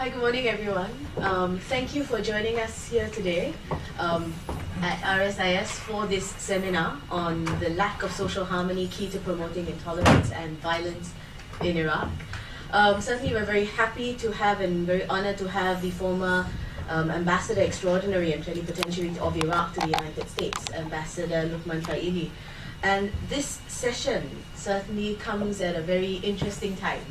Hi, good morning, everyone. Thank you for joining us here today at RSIS for this seminar on the lack of social harmony key to promoting intolerance and violence in Iraq. Certainly, we're very happy to have and very honored to have the former Ambassador Extraordinary and Plenipotentiary of Iraq to the United States, Ambassador Lukman Faily. And this session certainly comes at a very interesting time,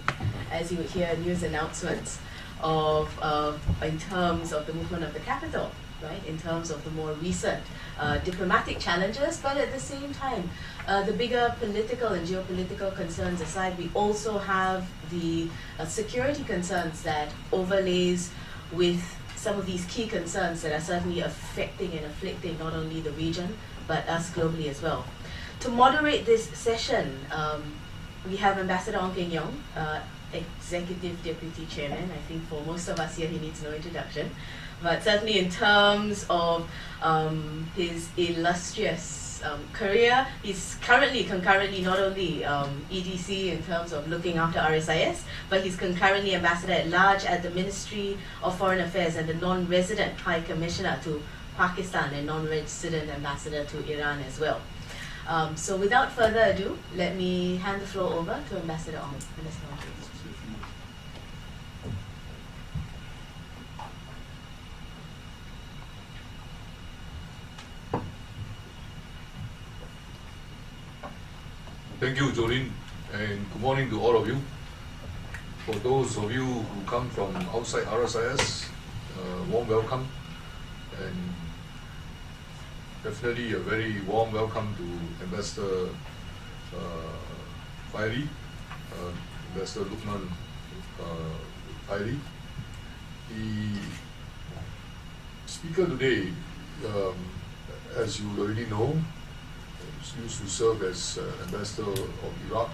as you would hear news announcements in terms of the movement of the capital, right? In terms of the more recent diplomatic challenges, but at the same time, the bigger political and geopolitical concerns aside, we also have the security concerns that overlays with some of these key concerns that are certainly affecting and afflicting not only the region, but us globally as well. To moderate this session, we have Ambassador Ong Keng Yong, Executive Deputy Chairman. I think for most of us here, he needs no introduction. But certainly in terms of his illustrious career, he's concurrently not only EDC in terms of looking after RSIS, but he's concurrently Ambassador at Large at the Ministry of Foreign Affairs and the Non-Resident High Commissioner to Pakistan and Non-Resident Ambassador to Iran as well. So without further ado, let me hand the floor over to Ambassador Ong. Thank you, Jolene, and good morning to all of you. For those of you who come from outside RSIS, warm welcome, and definitely a very warm welcome to Ambassador Faily, Ambassador Lukman Faily. The speaker today, as you already know, used to serve as Ambassador of Iraq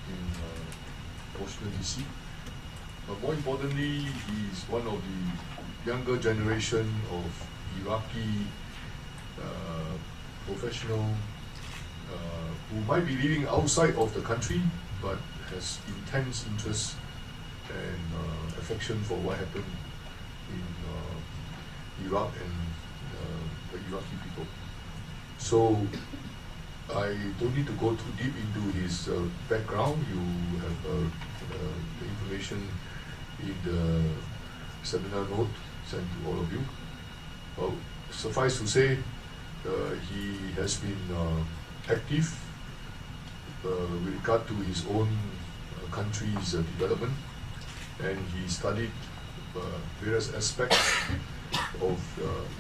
in Washington DC. But more importantly, he's one of the younger generation of Iraqi professional who might be living outside of the country but has intense interest and affection for what happened in Iraq and the Iraqi people. So I don't need to go too deep into his background. You have the information in the seminar note sent to all of you. Suffice to say, he has been active with regard to his own country's development, and he studied various aspects of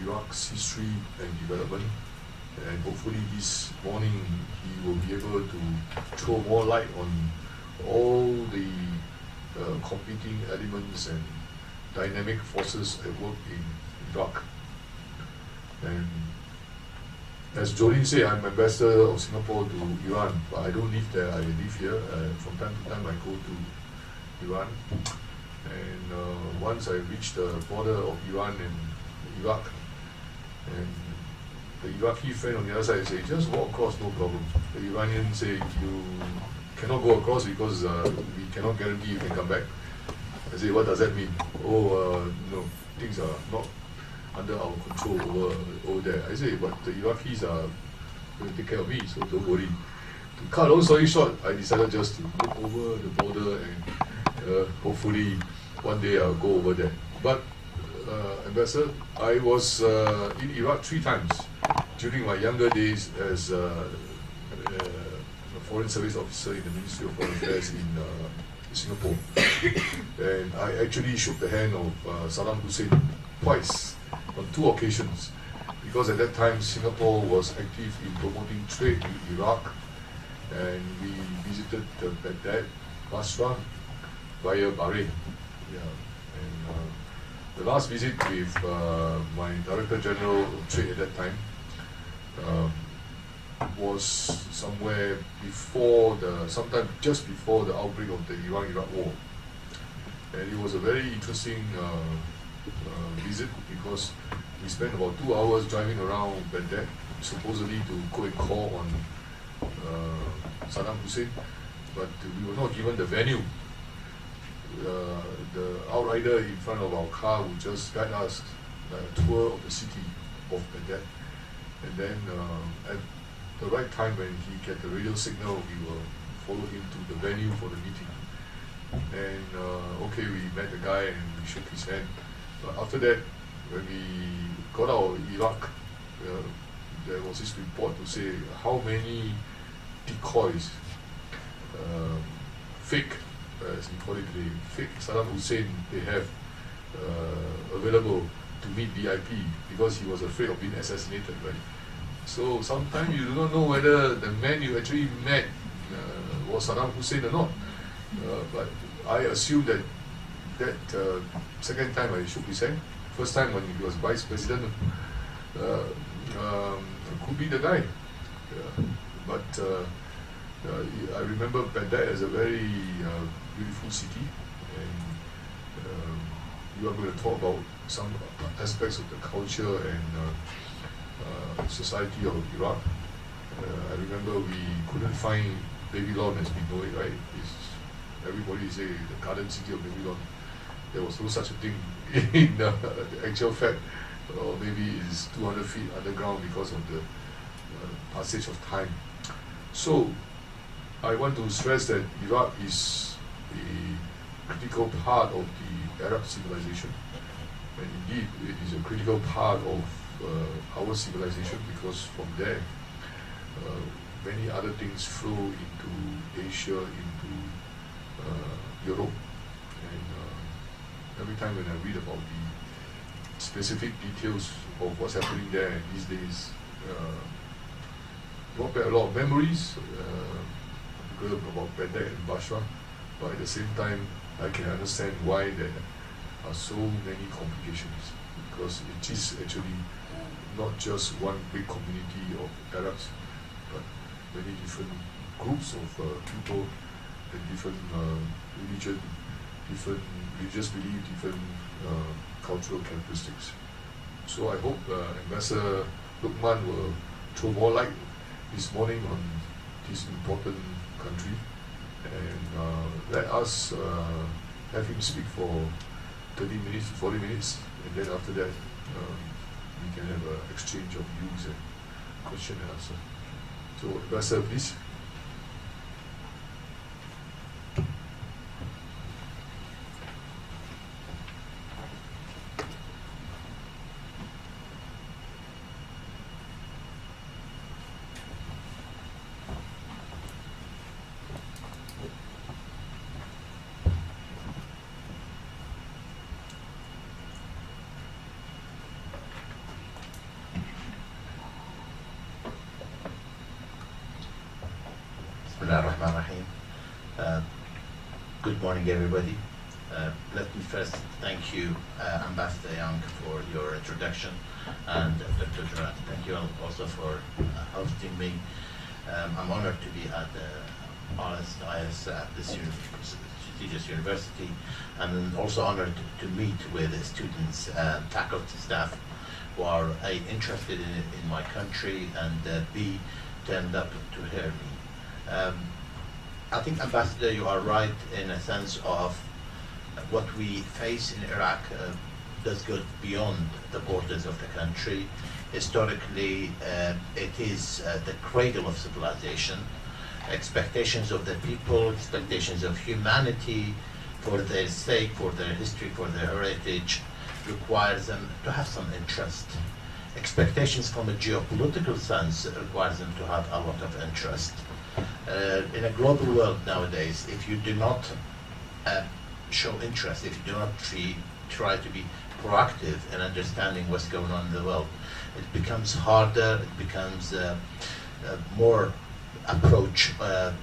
Iraq's history and development. And hopefully this morning he will be able to throw more light on all the competing elements and dynamic forces at work in Iraq. And as Jolene said, I'm Ambassador of Singapore to Iran, but I don't live there, I live here. From time to time I go to Iran. And once I reach the border of Iran and Iraq, and the Iraqi friend on the other side say, just walk across, no problem. The Iranians say, you cannot go across because we cannot guarantee you can come back. I say, what does that mean? Oh, no, things are not under our control over there. I say, but the Iraqis are going to take care of me, so don't worry. To cut long story short, I decided just to look over the border and hopefully one day I'll go over there. But Ambassador, I was in Iraq 3 times during my younger days as a foreign service officer in the Ministry of Foreign Affairs in Singapore. And I actually shook the hand of Saddam Hussein twice, on 2 occasions, because at that time Singapore was active in promoting trade with Iraq, and we visited Baghdad, Basra, via Bahrain. Yeah. And the last visit with my Director General of Trade at that time was somewhere sometime just before the outbreak of the Iran-Iraq war. And it was a very interesting visit because we spent about 2 hours driving around Baghdad, supposedly to go and call on Saddam Hussein, but we were not given the venue the outrider in front of our car would just guide us like a tour of the city of Baghdad. And then at the right time when he get the radio signal, we will follow him to the venue for the meeting. And okay, we met the guy and we shook his hand. But after that, when we got out of Iraq, there was this report to say how many decoys, fake, as we call it today, fake Saddam Hussein they have available to meet VIP because he was afraid of being assassinated, right? So sometimes you do not know whether the man you actually met was Saddam Hussein or not. But I assume that second time I shook his hand, first time when he was vice president, could be the guy. But I remember Baghdad as a very beautiful city, and you are going to talk about some aspects of the culture and society of Iraq. I remember we couldn't find Babylon as we know it, right? Everybody say the garden city of Babylon. There was no such a thing in the actual fact, or maybe it's 200 feet underground because of the passage of time. So I want to stress that Iraq is a critical part of the Arab civilization, and indeed it is a critical part of our civilization, because from there many other things flow into Asia, into Europe, and every time when I read about the specific details of what's happening there these days, brought back a lot of memories, about Baghdad and Basra, but at the same time I can understand why there are so many complications, because it is actually not just one big community of Arabs, but many different groups of people and different religion, different religious belief, different cultural characteristics. So I hope Ambassador Lukman will throw more light this morning on this important country, and let us have him speak for 30 minutes, 40 minutes, and then after that we can have an exchange of views and question and answer. So Ambassador, please. Bismillahirrahmanirrahim. Good morning, everybody. Let me first thank you, Ambassador Young, for your introduction, and Dr. Jurat, thank you also for hosting me. I'm honored to be at the RSIS at this prestigious university, and also honored to meet with the students, faculty, staff who are A, interested in my country, and B, turned up to hear me. I think, Ambassador, you are right in a sense of what we face in Iraq does go beyond the borders of the country. Historically, it is the cradle of civilization. Expectations of the people, expectations of humanity for their sake, for their history, for their heritage, requires them to have some interest. Expectations from a geopolitical sense requires them to have a lot of interest. In a global world nowadays, if you do not show interest, if you do not try to be proactive in understanding what's going on in the world, it becomes harder, it becomes more approach,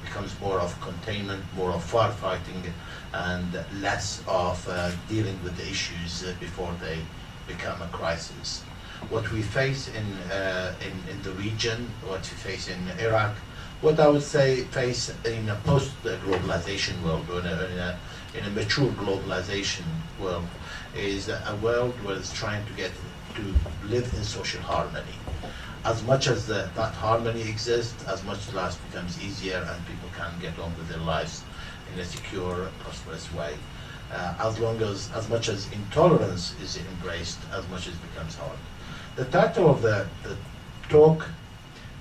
becomes more of containment, more of firefighting, and less of dealing with the issues before they become a crisis. What we face in the region, what we face in Iraq, what I would say face in a post-globalization world, or in a mature globalization world, is a world where it's trying to get to live in social harmony. As much as that harmony exists, as much life becomes easier and people can get on with their lives in a secure, prosperous way. as much as intolerance is embraced, as much as it becomes hard. The title of the talk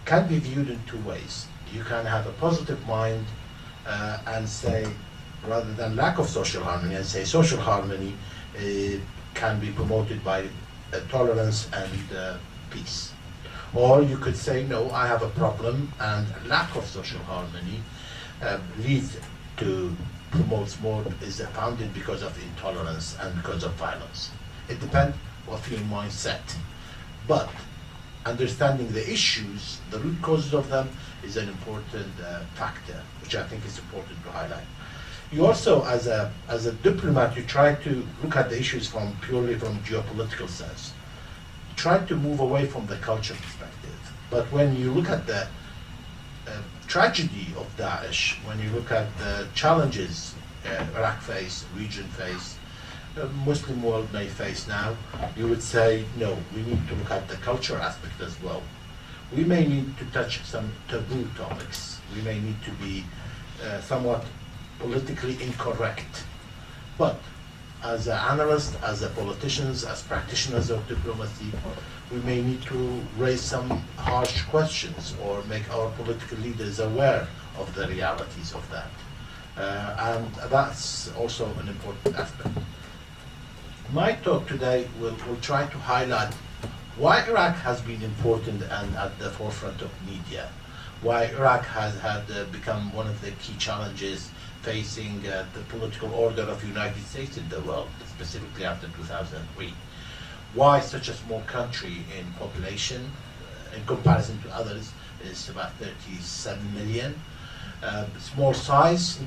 can be viewed in two ways. You can have a positive mind and say, rather than lack of social harmony, and say social harmony can be promoted by tolerance and peace. Or you could say, no, I have a problem, and lack of social harmony leads to promotes more is founded because of intolerance and because of violence. It depends of your mindset. But understanding the issues, the root causes of them, is an important factor, which I think is important to highlight. You also, as a diplomat, you try to look at the issues purely from geopolitical sense. You try to move away from the culture perspective. But when you look at the tragedy of Daesh, when you look at the challenges Iraq face, region face, Muslim world may face now, you would say, no, we need to look at the culture aspect as well. We may need to touch some taboo topics. We may need to be somewhat politically incorrect. But as an analyst, as a politicians, as practitioners of diplomacy, we may need to raise some harsh questions or make our political leaders aware of the realities of that. And that's also an important aspect. My talk today will try to highlight why Iraq has been important and at the forefront of media, why Iraq has become one of the key challenges facing the political order of the United States in the world, specifically after 2003. Why such a small country in population, in comparison to others, is about 37 million. Small size,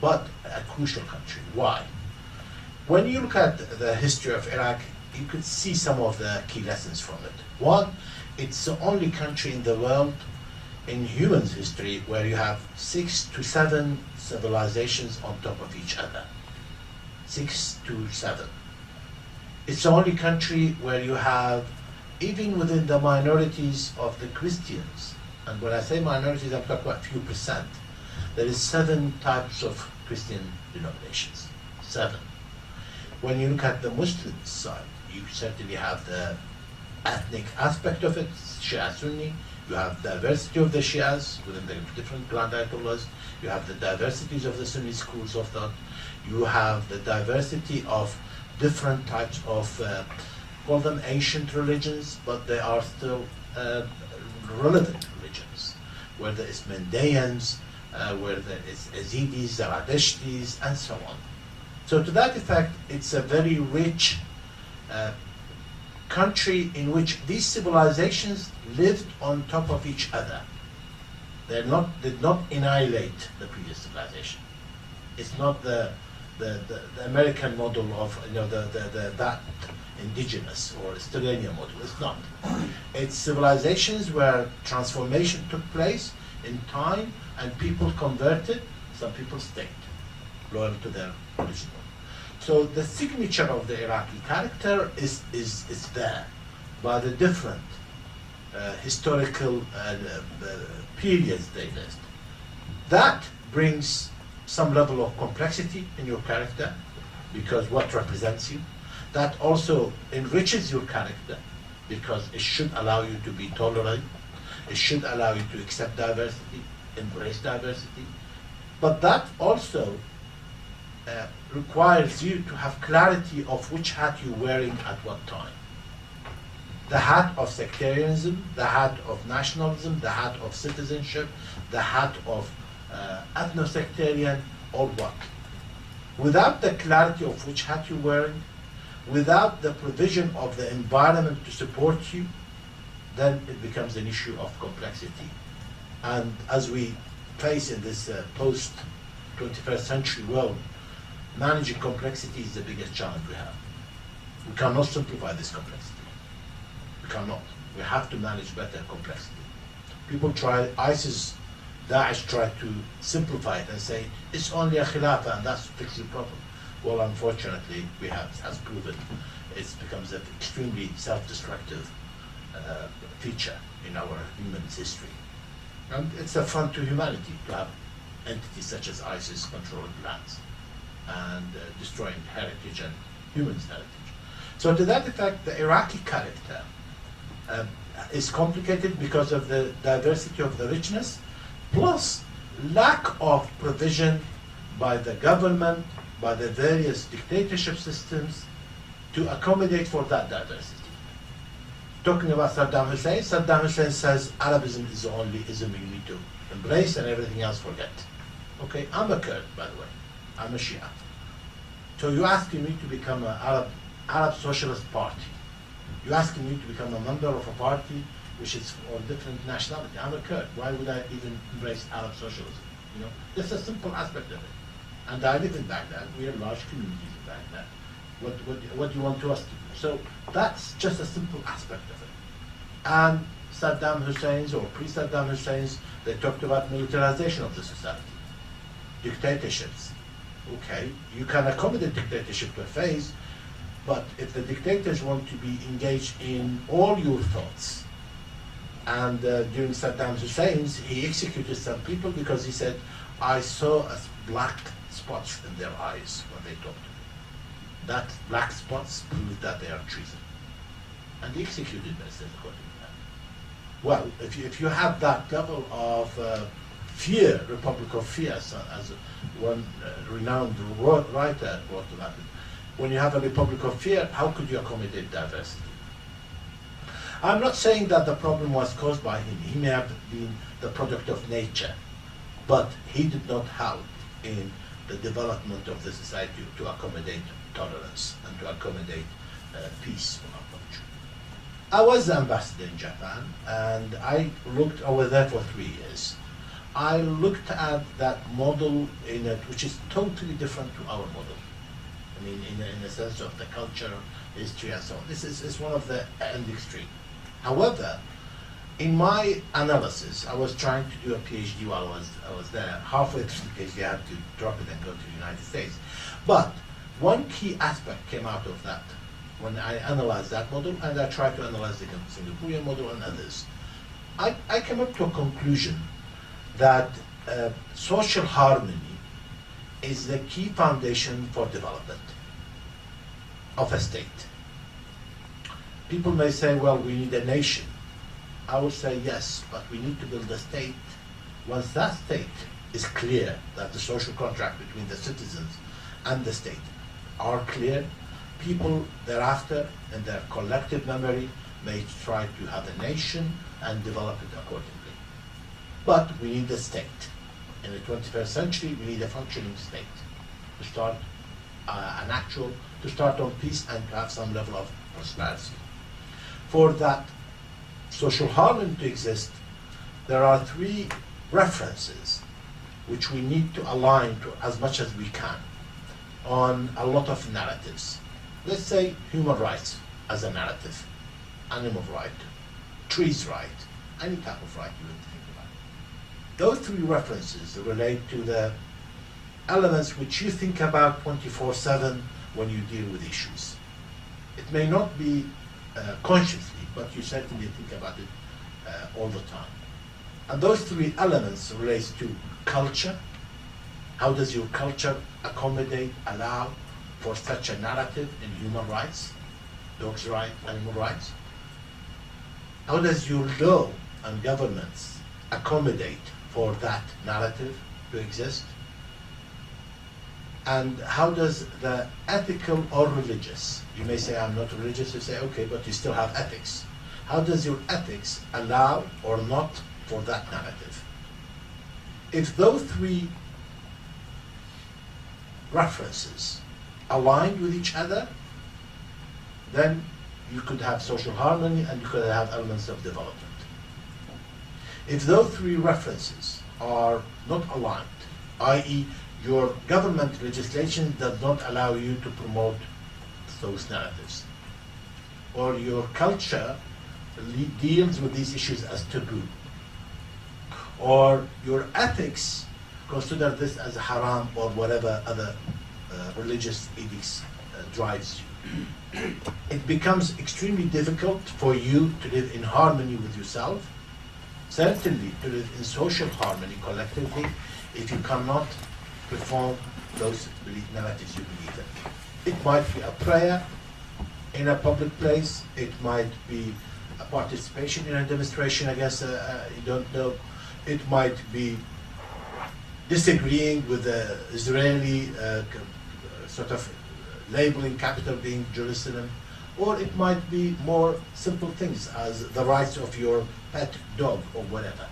but a crucial country. Why? When you look at the history of Iraq, you could see some of the key lessons from it. One, it's the only country in the world in human history where you have 6 to 7 civilizations on top of each other. 6 to 7. It's the only country where you have, even within the minorities of the Christians, and when I say minorities, I'm talking about a few percent, there is 7 types of Christian denominations. 7. When you look at the Muslim side, you certainly have the ethnic aspect of it, Shia Sunni. You have diversity of the Shias within the different Grand Ayatollahs. You have the diversities of the Sunni schools of thought. You have the diversity of different types of, call them ancient religions, but they are still relevant religions, where there is Mandaeans, where there is Yazidis, Zaradishtis, and so on. So to that effect, it's a very rich country in which these civilizations lived on top of each other. Did not annihilate the previous civilization. It's not the American model of that indigenous or Estonian model. It's not. It's civilizations where transformation took place in time and people converted. Some people stayed loyal to their original. So the signature of the Iraqi character is there by the different historical periods they lived. That brings some level of complexity in your character because what represents you. That also enriches your character because it should allow you to be tolerant. It should allow you to accept diversity, embrace diversity. But that also requires you to have clarity of which hat you're wearing at what time. The hat of sectarianism, the hat of nationalism, the hat of citizenship, the hat of ethno-sectarian, or what. Without the clarity of which hat you're wearing, without the provision of the environment to support you, then it becomes an issue of complexity. And as we face in this post-21st century world, managing complexity is the biggest challenge we have. We cannot simplify this complexity. We cannot. We have to manage better complexity. People try, ISIS, Daesh try to simplify it and say, it's only a khilafah and that's fix the problem. Well, unfortunately, has proven it becomes an extremely self-destructive feature in our human history. And it's a affront to humanity to have entities such as ISIS controlling lands. and destroying heritage and humans' heritage. So to that effect, the Iraqi character is complicated because of the diversity of the richness, plus lack of provision by the government, by the various dictatorship systems to accommodate for that diversity. Talking about Saddam Hussein says Arabism is the only ism you need to embrace and everything else forget. Okay, I'm a Kurd, by the way. I'm a Shia. So you're asking me to become an Arab Socialist Party. You're asking me to become a member of a party which is of different nationality. I'm a Kurd. Why would I even embrace Arab socialism? You know, that's a simple aspect of it. And I live in Baghdad. We have large communities in Baghdad. What do you want us to do? So that's just a simple aspect of it. And Saddam Hussein's or pre-Saddam Hussein's, they talked about militarization of the society, dictatorships. Okay, you can accommodate dictatorship to a phase, but if the dictators want to be engaged in all your thoughts, and during Saddam Hussein's, he executed some people because he said, I saw black spots in their eyes when they talked to me. That black spots prove that they are treason. And he executed ministers according to that. Well, if you have that level of fear, Republic of Fear, as one renowned writer wrote about it, when you have a Republic of Fear, how could you accommodate diversity? I'm not saying that the problem was caused by him. He may have been the product of nature, but he did not help in the development of the society to accommodate tolerance and to accommodate peace from our culture. I was the ambassador in Japan, and I was there for 3 years. I looked at that model in it, which is totally different to our model. I mean, in the sense of the culture, history, and so on. This is one of the end extreme. However, in my analysis, I was trying to do a PhD while I was there. Halfway through the PhD, I had to drop it and go to the United States. But one key aspect came out of that when I analyzed that model, and I tried to analyze the Singaporean model and others. I came up to a conclusion that social harmony is the key foundation for development of a state. People may say, well, we need a nation. I would say yes, but we need to build a state. Once that state is clear, that the social contract between the citizens and the state are clear, people thereafter, in their collective memory, may try to have a nation and develop it accordingly. But we need a state. In the 21st century, we need a functioning state to start to start on peace and to have some level of prosperity. For that social harmony to exist, there are 3 references which we need to align to as much as we can on a lot of narratives. Let's say human rights as a narrative, animal right, trees right, any type of right you would think about. Those 3 references relate to the elements which you think about 24/7 when you deal with issues. It may not be consciously, but you certainly think about it all the time. And those 3 elements relate to culture. How does your culture accommodate, allow for such a narrative in human rights, dogs' rights, animal rights? How does your law and governments accommodate for that narrative to exist? And how does the ethical or religious, you may say I'm not religious, you say okay, but you still have ethics. How does your ethics allow or not for that narrative? If those 3 references aligned with each other, then you could have social harmony and you could have elements of development. If those 3 references are not aligned, i.e. your government legislation does not allow you to promote those narratives, or your culture deals with these issues as taboo, or your ethics consider this as haram or whatever other religious edicts drives you. It becomes extremely difficult for you to live in harmony with yourself, certainly to live in social harmony collectively, if you cannot perform those narratives you believe in. It might be a prayer in a public place. It might be a participation in a demonstration against you don't know. It might be disagreeing with the Israeli sort of labeling capital being Jerusalem, or it might be more simple things as the rights of your pet dog or whatever.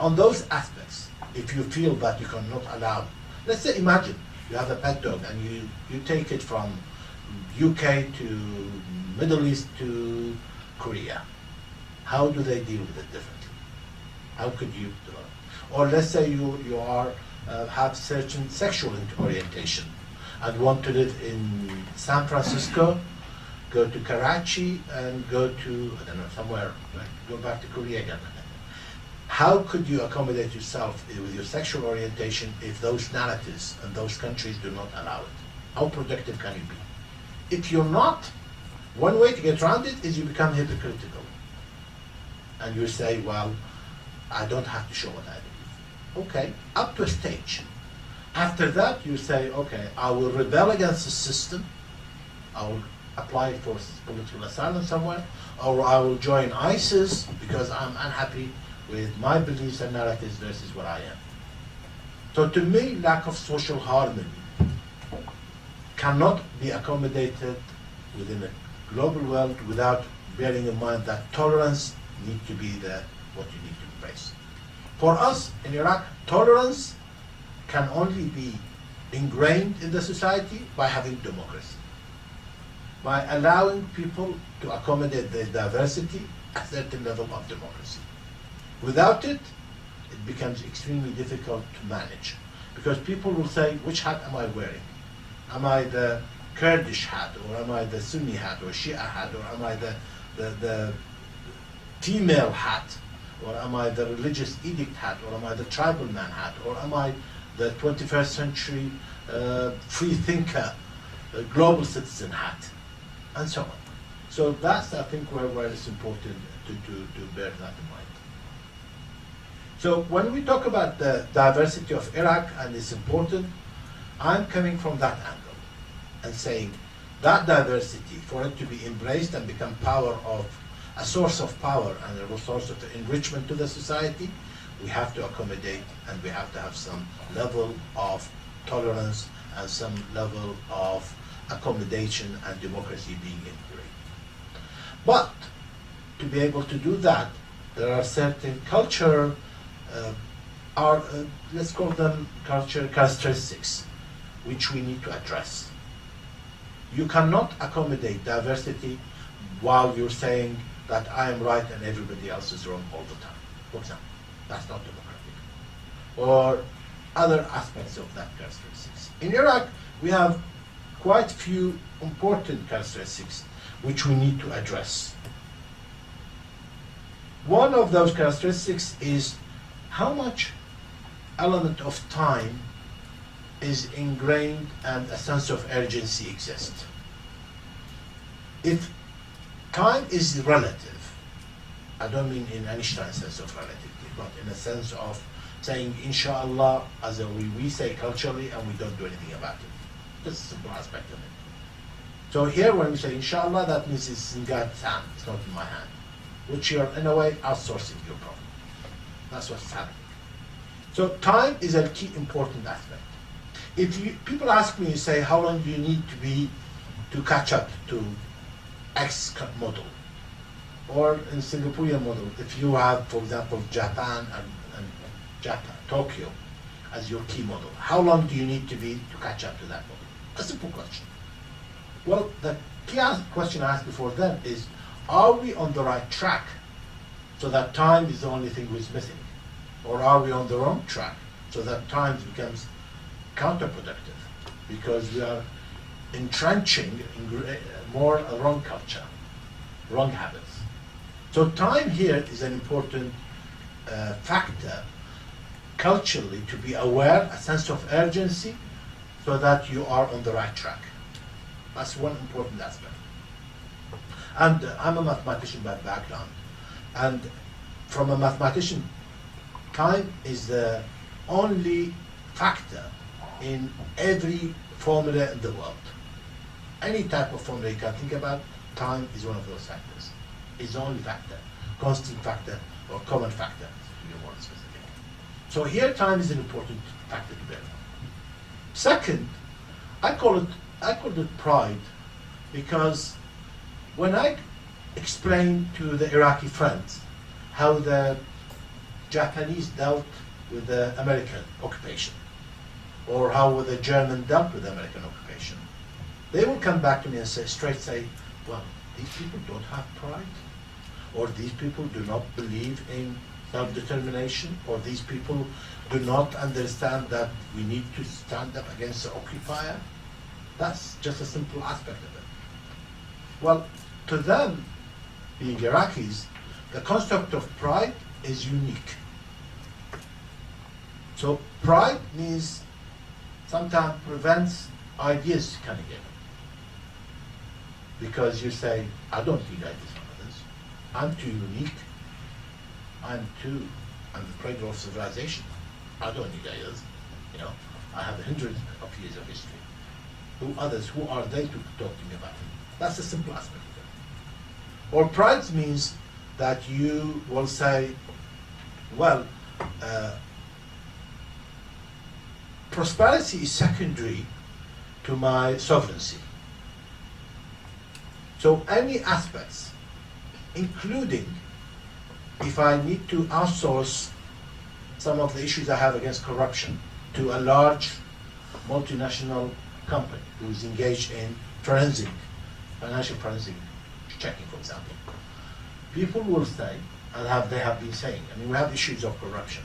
On those aspects, if you feel that you cannot allow, let's say imagine you have a pet dog and you take it from UK to Middle East to Korea. How do they deal with it differently? How could you do it? Or let's say you are have certain sexual orientation and want to live in San Francisco, go to Karachi and go to, I don't know, somewhere, like go back to Korea again. How could you accommodate yourself with your sexual orientation if those narratives and those countries do not allow it? How productive can you be? If you're not, one way to get around it is you become hypocritical. And you say, well, I don't have to show what I believe. Okay, up to a stage. After that, you say, okay, I will rebel against the system. I will apply for political asylum somewhere, or I will join ISIS because I'm unhappy with my beliefs and narratives versus what I am. So to me, lack of social harmony cannot be accommodated within a global world without bearing in mind that tolerance needs to be what you need to embrace. For us in Iraq, tolerance can only be ingrained in the society by having democracy, by allowing people to accommodate their diversity, a certain level of democracy. Without it, it becomes extremely difficult to manage, because people will say, which hat am I wearing? Am I the Kurdish hat, or am I the Sunni hat, or Shia hat, or am I the female hat, or am I the religious edict hat, or am I the tribal man hat, or am I the 21st century free thinker, global citizen hat, and so on. So that's, I think, where it's important to bear that in mind. So when we talk about the diversity of Iraq and it's important, I'm coming from that angle and saying that diversity, for it to be embraced and become a source of power and a source of enrichment to the society, we have to accommodate and we have to have some level of tolerance and some level of accommodation and democracy being integrated. But to be able to do that, there are certain cultural, let's call them cultural characteristics, which we need to address. You cannot accommodate diversity while you're saying that I am right and everybody else is wrong all the time. For example, that's not democratic. Or other aspects of that characteristics. In Iraq, we have quite few important characteristics which we need to address. One of those characteristics is how much element of time is ingrained and a sense of urgency exists. If time is relative, I don't mean in Einstein's sense of relativity, but in a sense of saying inshallah as we say culturally and we don't do anything about it. That's a simple aspect of it. So here when we say inshallah, that means it's in God's hand, it's not in my hand, which you're in a way outsourcing your problem. That's what's happening. So time is a key important aspect. If people ask me, say, how long do you need to catch up to X model? Or in Singaporean model, if you have, for example, Japan and Tokyo as your key model, how long do you need to catch up to that model? A simple question. Well, the key question I asked before then is, are we on the right track so that time is the only thing which is missing? Or are we on the wrong track so that time becomes counterproductive because we are entrenching more a wrong culture, wrong habits? So time here is an important factor culturally to be aware, a sense of urgency, so that you are on the right track. That's one important aspect. And I'm a mathematician by background, and from a mathematician, time is the only factor in every formula in the world. Any type of formula you can think about, time is one of those factors. It's the only factor, constant factor or common factor, to be more specific. So here time is an important factor to bear in mind. Second, I call it pride, because when I explain to the Iraqi friends how the Japanese dealt with the American occupation, or how the German dealt with the American occupation, they will come back to me and say, well, these people don't have pride, or these people do not believe in self-determination, or these people do not understand that we need to stand up against the occupier. That's just a simple aspect of it. Well, to them, being Iraqis, the concept of pride is unique. So pride means sometimes prevents ideas coming in. Because you say, I don't think I deserve this. I'm too unique. I'm the cradle of civilization. I don't need ideas. I have hundreds of years of history. Who are they to talk to me about it? That's the simple aspect of it. Or pride means that you will say, well, prosperity is secondary to my sovereignty. So any aspects, including if I need to outsource some of the issues I have against corruption to a large multinational company who's engaged in financial forensic checking, for example, people will say, and they have been saying, we have issues of corruption.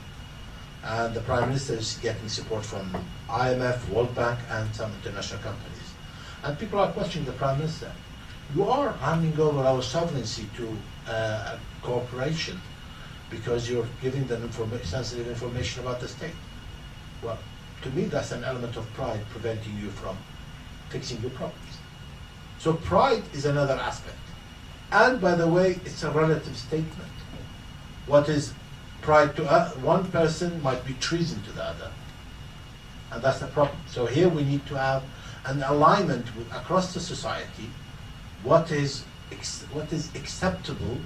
And the Prime Minister is getting support from IMF, World Bank, and some international companies. And people are questioning the Prime Minister. You are handing over our sovereignty to a corporation because you're giving them sensitive information about the state. Well, to me, that's an element of pride preventing you from fixing your problems. So pride is another aspect. And by the way, it's a relative statement. What is pride to one person might be treason to the other. And that's the problem. So here we need to have an alignment across the society, what is acceptable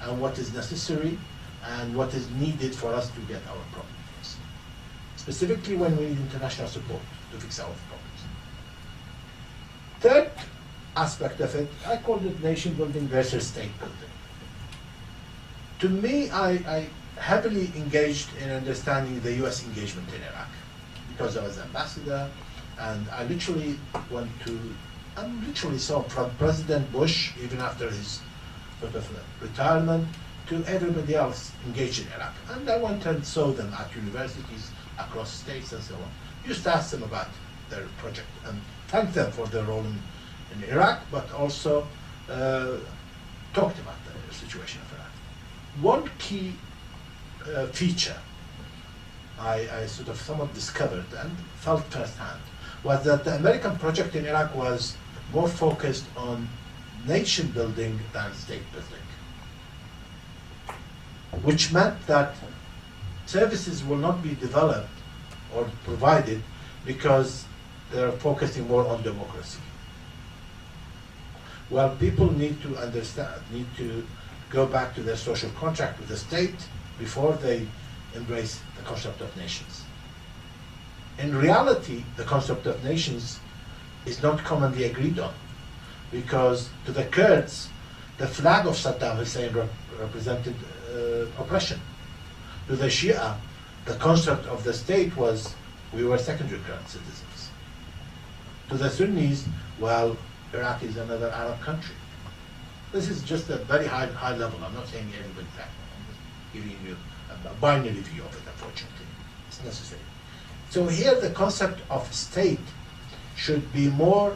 and what is necessary and what is needed for us to get our problems. Specifically when we need international support to fix our problems. Third aspect of it, I call it nation building versus state building. To me, I heavily engaged in understanding the US engagement in Iraq because I was ambassador, and I literally saw from President Bush, even after his sort of retirement, to everybody else engaged in Iraq. And I went and saw them at universities across states and so on. Used to ask them about their project and thank them for their role in Iraq, but also talked about the situation of Iraq. One key feature I sort of somewhat discovered and felt firsthand was that the American project in Iraq was more focused on nation building than state building, which meant that services will not be developed or provided because they're focusing more on democracy. Well, people need to understand, need to go back to their social contract with the state before they embrace the concept of nations. In reality, the concept of nations is not commonly agreed on, because to the Kurds, the flag of Saddam Hussein represented oppression. To the Shia, the concept of the state was we were secondary Kurd citizens. To the Sunnis, well, Iraq is another Arab country. This is just a very high level. I'm not saying everybody fact. I'm just giving you a binary view of it, unfortunately. It's necessary. So here the concept of state should be more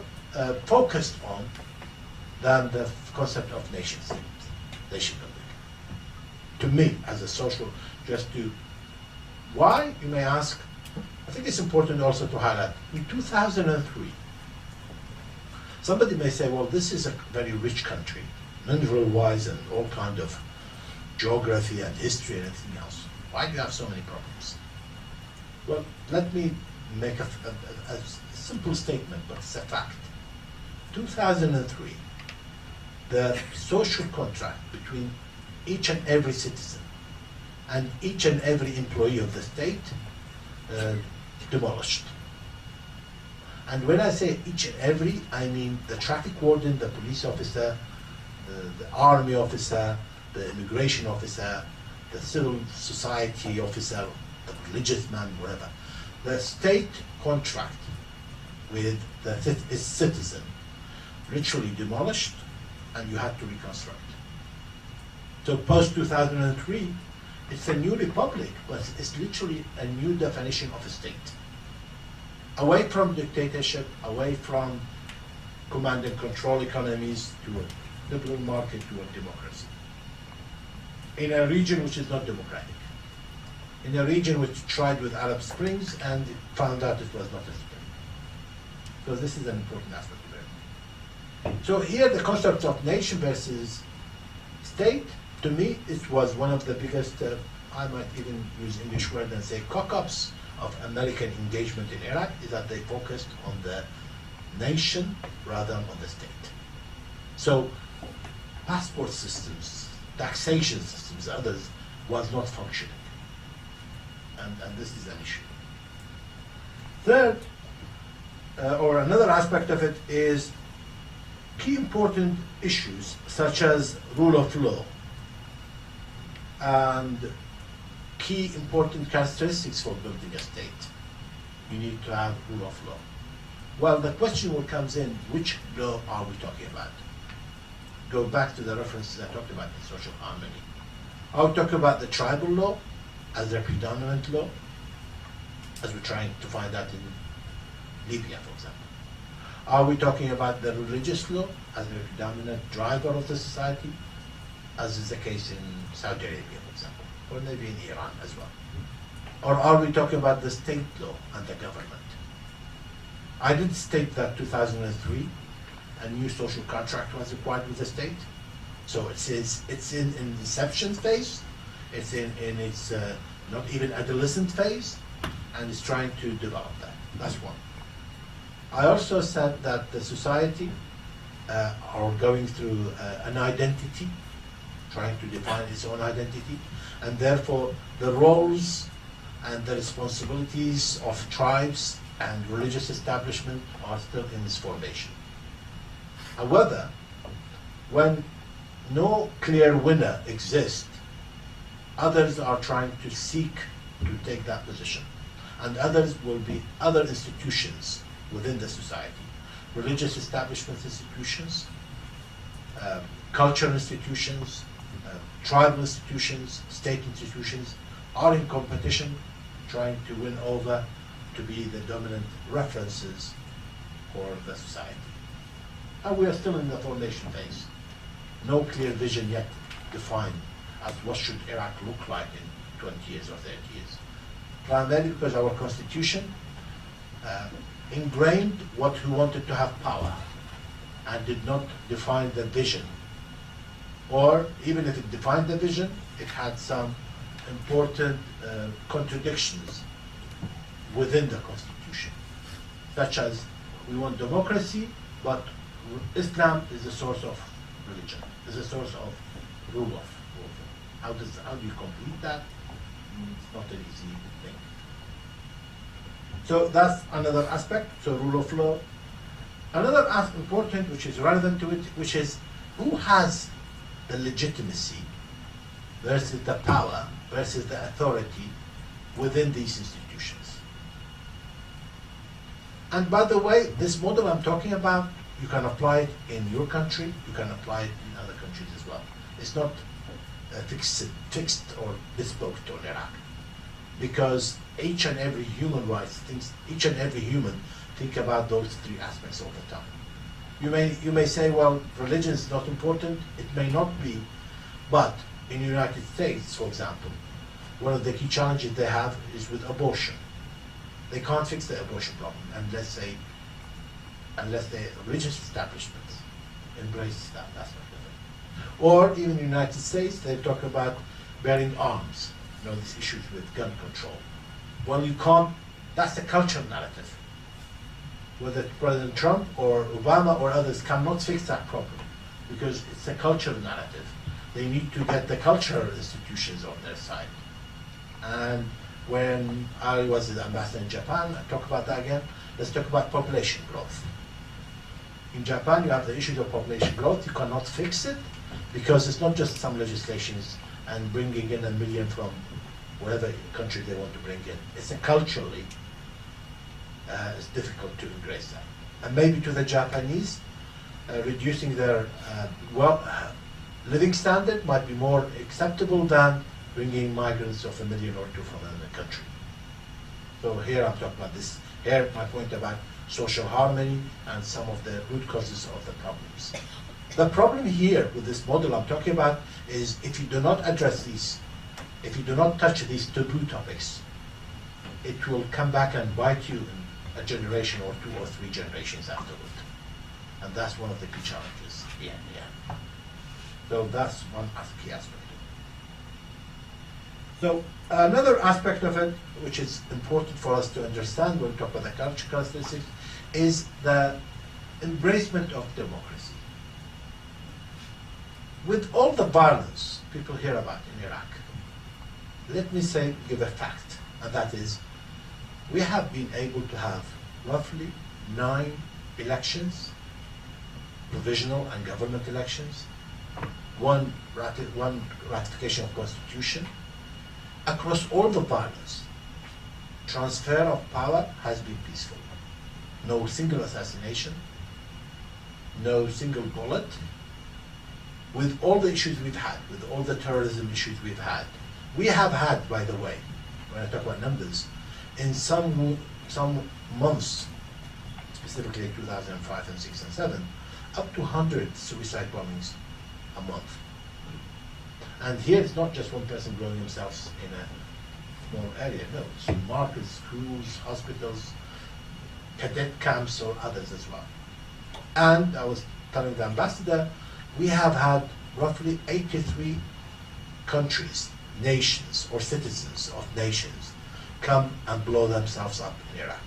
focused on than the concept of nation state, nation building. To me, as a social, why, you may ask, I think it's important also to highlight, in 2003, somebody may say, well, this is a very rich country, mineral-wise and all kind of geography and history and everything else. Why do you have so many problems? Well, let me make a simple statement, but it's a fact. 2003, the social contract between each and every citizen and each and every employee of the state demolished. And when I say each and every, I mean the traffic warden, the police officer, the army officer, the immigration officer, the civil society officer, the religious man, whatever. The state contract with its citizen literally demolished, and you had to reconstruct. So post 2003, it's a new republic, but it's literally a new definition of a state. Away from dictatorship, away from command and control economies to a liberal market, to a democracy. In a region which is not democratic. In a region which tried with Arab Springs and found out it was not a spring. So this is an important aspect of it. So here the concept of nation versus state, to me, it was one of the biggest, I might even use English word and say cock-ups of American engagement in Iraq, is that they focused on the nation rather than on the state. So passport systems, taxation systems, others, was not functioning. And this is an issue. Third, or another aspect of it is key important issues such as rule of law and key important characteristics for building a state. You need to have rule of law. Well, the question will comes in, which law are we talking about? Go back to the references I talked about in social harmony. Are we talking about the tribal law as a predominant law, as we're trying to find out in Libya, for example? Are we talking about the religious law as a predominant driver of the society, as is the case in Saudi Arabia, for example, or maybe in Iran as well? Or are we talking about the state law and the government? I did state that 2003, a new social contract was required with the state. So it's in inception phase, it's in its not even adolescent phase, and it's trying to develop that. That's one. I also said that the society are going through an identity, trying to define its own identity, and therefore the roles and the responsibilities of tribes and religious establishment are still in its formation. However, when no clear winner exists, others are trying to seek to take that position. And others will be other institutions within the society. Religious establishment institutions, cultural institutions, tribal institutions, state institutions are in competition, trying to win over to be the dominant references for the society. And we are still in the formation phase. No clear vision yet defined as what should Iraq look like in 20 years or 30 years. Primarily because our constitution ingrained what we wanted to have power and did not define the vision. Or even if it defined the vision, it had some important contradictions within the constitution, such as we want democracy, but Islam is the source of religion, is the source of rule of law. How do you complete that? It's not an easy thing. So that's another aspect, so rule of law. Another aspect important, which is relevant to it, which is who has the legitimacy versus the power versus the authority within these institutions. And by the way, this model I'm talking about, you can apply it in your country, you can apply it in other countries as well. It's not fixed or bespoke to Iraq, because each and every human rights thinks, each and every human think about those three aspects all the time. You may say, well, religion is not important. It may not be, but in the United States, for example, one of the key challenges they have is with abortion. They can't fix the abortion problem unless the religious establishments embrace that aspect of it. Or even in the United States, they talk about bearing arms, these issues with gun control. Well, you can't That's the cultural narrative. Whether President Trump or Obama or others cannot fix that problem because it's a cultural narrative. They need to get the cultural institutions on their side. And when I was the ambassador in Japan, I talk about that again. Let's talk about population growth. In Japan, you have the issue of population growth. You cannot fix it because it's not just some legislations and bringing in 1 million from whatever country they want to bring in. It's a culturally, it's difficult to embrace that. And maybe to the Japanese, reducing their living standard might be more acceptable than bringing migrants of 1 million or 2 from another country. So here I'm talking about this. Here my point about social harmony and some of the root causes of the problems. The problem here with this model I'm talking about is if you do not address these, if you do not touch these taboo topics, it will come back and bite you in a generation or 2 or 3 generations afterward. And that's one of the key challenges. Yeah. So that's one key aspect. So another aspect of it, which is important for us to understand when we talk about the cultural characteristics, is the embracement of democracy. With all the violence people hear about in Iraq, let me give a fact, and that is, we have been able to have roughly 9 elections, provisional and government elections, one ratification of constitution. Across all the violence, transfer of power has been peaceful. No single assassination, no single bullet. With all the issues we've had, with all the terrorism issues we've had, we have had, by the way, when I talk about numbers, in some months, specifically 2005 and 6 and 7, up to 100 suicide bombings a month. And here it's not just one person blowing himself in a small area. No, it's markets, schools, hospitals, cadet camps, or others as well. And I was telling the ambassador, we have had roughly 83 countries, nations, or citizens of nations come and blow themselves up in Iraq.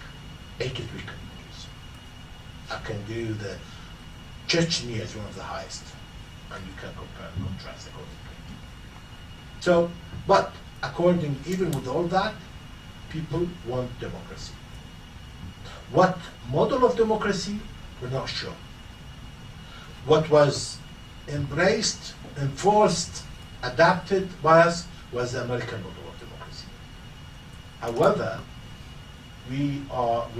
83 countries. I can do the Chechnya is one of the highest, and you can compare and contrast accordingly. So, but even with all that, people want democracy. What model of democracy, we're not sure. What was embraced, enforced, adapted by us was the American model of democracy. However, we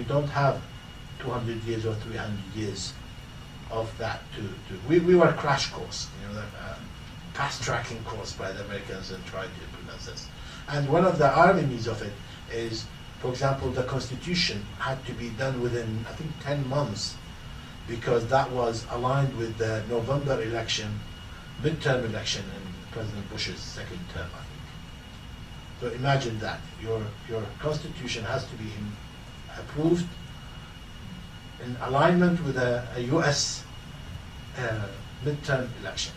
don't have 200 years or 300 years of that we were a crash course, fast-tracking course by the Americans and tried to implement this. And one of the ironies of it is, for example, the Constitution had to be done within, I think, 10 months because that was aligned with the November election, midterm election in President Bush's second term, I think. So imagine that. Your Constitution has to be approved in alignment with a US midterm election.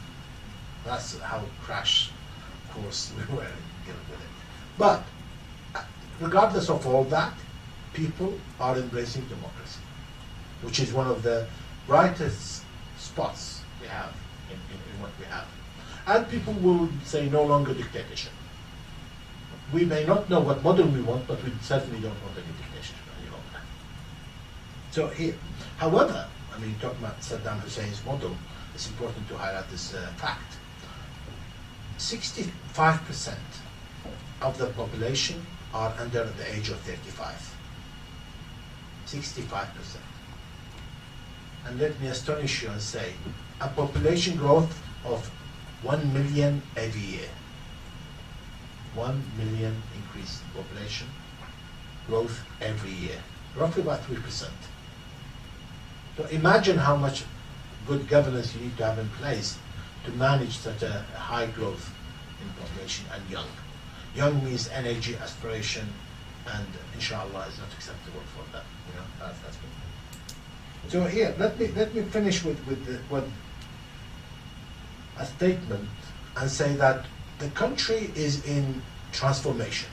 That's how crash course we were dealing with it. But regardless of all that, people are embracing democracy, which is one of the brightest spots we have in what we have. And people will say no longer dictatorship. We may not know what model we want, but we certainly don't want any dictatorship any longer. So here, however, talking about Saddam Hussein's model, it's important to highlight this fact. 65% of the population are under the age of 35. 65%. And let me astonish you and say, a population growth of 1 million every year. 1 million increase in population growth every year, roughly about 3%. So imagine how much good governance you need to have in place to manage such a high growth in population and young. Young means energy, aspiration, and inshallah is not acceptable for them. That's good. So here, let me finish with a statement and say that the country is in transformation.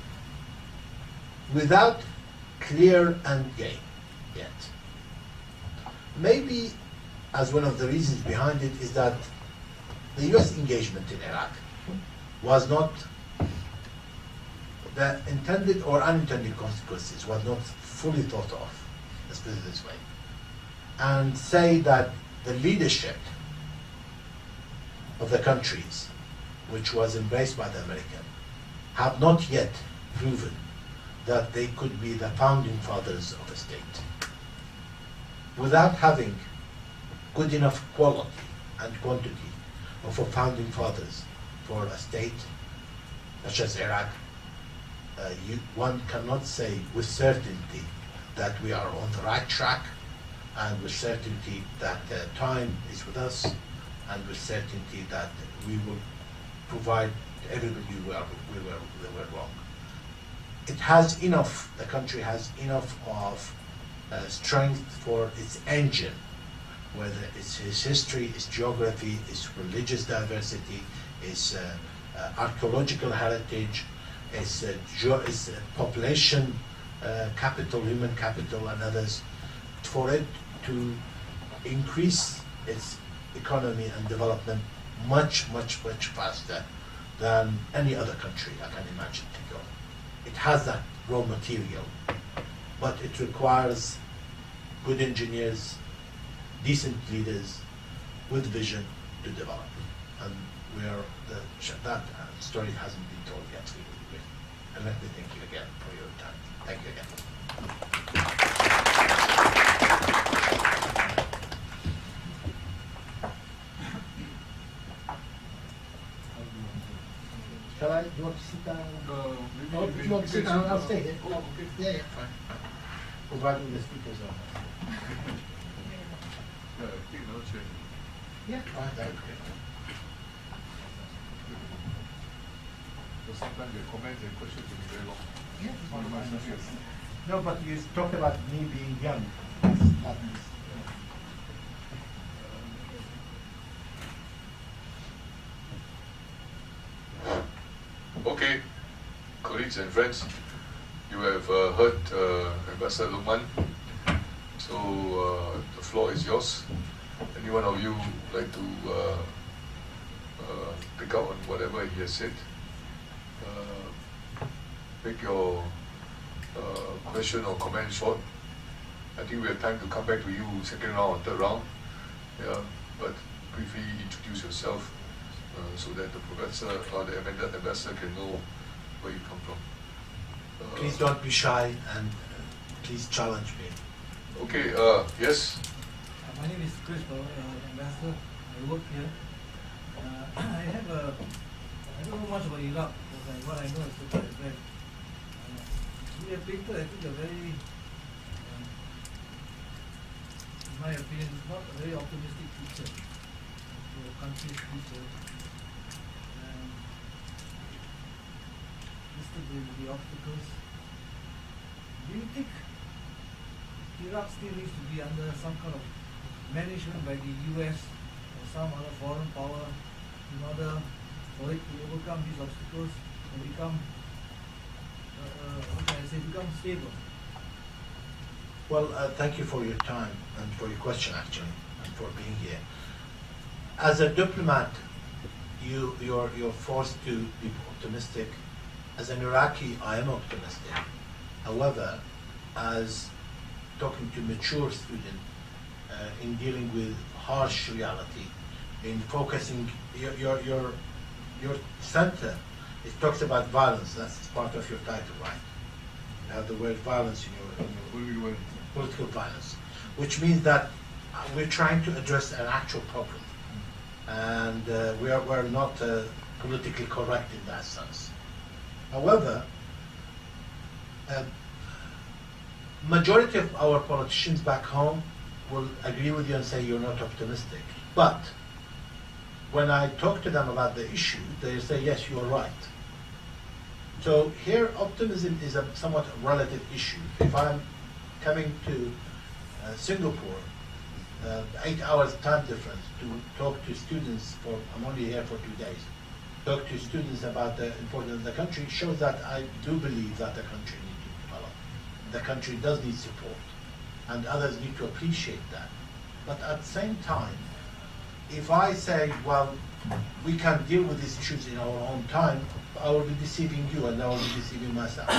Without clear end game yet. Maybe as one of the reasons behind it is that the US engagement in Iraq was not, the intended or unintended consequences was not fully thought of, let's put it this way, and say that the leadership of the countries which was embraced by the American have not yet proven that they could be the founding fathers of a state. Without having good enough quality and quantity of a founding fathers for a state such as Iraq, one cannot say with certainty that we are on the right track, and with certainty that time is with us, and with certainty that we will provide to everybody where they were wrong. It has enough, the country has enough of strength for its engine, whether it's its history, its geography, its religious diversity, its archaeological heritage, its population, capital, human capital, and others, for it to increase its economy and development much faster than any other country I can imagine to go. It has that raw material, but it requires good engineers, decent leaders with vision to develop. And that story hasn't been told yet. And let me thank you again for your time. Thank you again. Shall I? Do you want to sit down? Maybe Oh, if you want to sit down, I'll stay here. Oh, okay. Yeah, fine. Providing the speakers on. Yeah, take another chair. Yeah, fine, that would be great. Because sometimes the comments and questions will be very long. Yeah, One of my seniors. no, but you talked about me being young. That means, Okay, colleagues and friends, you have heard Ambassador Lukman. So the floor is yours. Any one of you like to pick up on whatever he has said? Make your question or comment short. I think we have time to come back to you second round or third round. Yeah, but briefly introduce yourself so that the professor or the ambassador can know where you come from. please don't be shy and please challenge me. Okay, yes. My name is Chris, Ambassador. I work here. I don't know much about Iraq, but what I know is that we have painted, I think, a very, in my opinion, not a very optimistic picture for the country's future. Listed the obstacles. Do you think Iraq still needs to be under some kind of management by the US or some other foreign power in order for it to overcome these obstacles and become, become stable? Well, thank you for your time and for your question, actually, and for being here. As a diplomat, you're forced to be optimistic. As an Iraqi, I am optimistic. However, as talking to mature student in dealing with harsh reality, in focusing your center, it talks about violence. That's part of your title, right? You have the word violence in your political violence, which means that we're trying to address an actual problem, and we're not politically correct in that sense. However, majority of our politicians back home will agree with you and say you're not optimistic. But when I talk to them about the issue, they say, yes, you're right. So here, optimism is a somewhat relative issue. If I'm coming to Singapore, 8 hours time difference, to talk to students I'm only here for 2 days, talk to students about the importance of the country, shows that I do believe that the country needs to develop. the country does need support, and others need to appreciate that. But at the same time, if I say, well, we can deal with these issues in our own time, I will be deceiving you and I will be deceiving myself.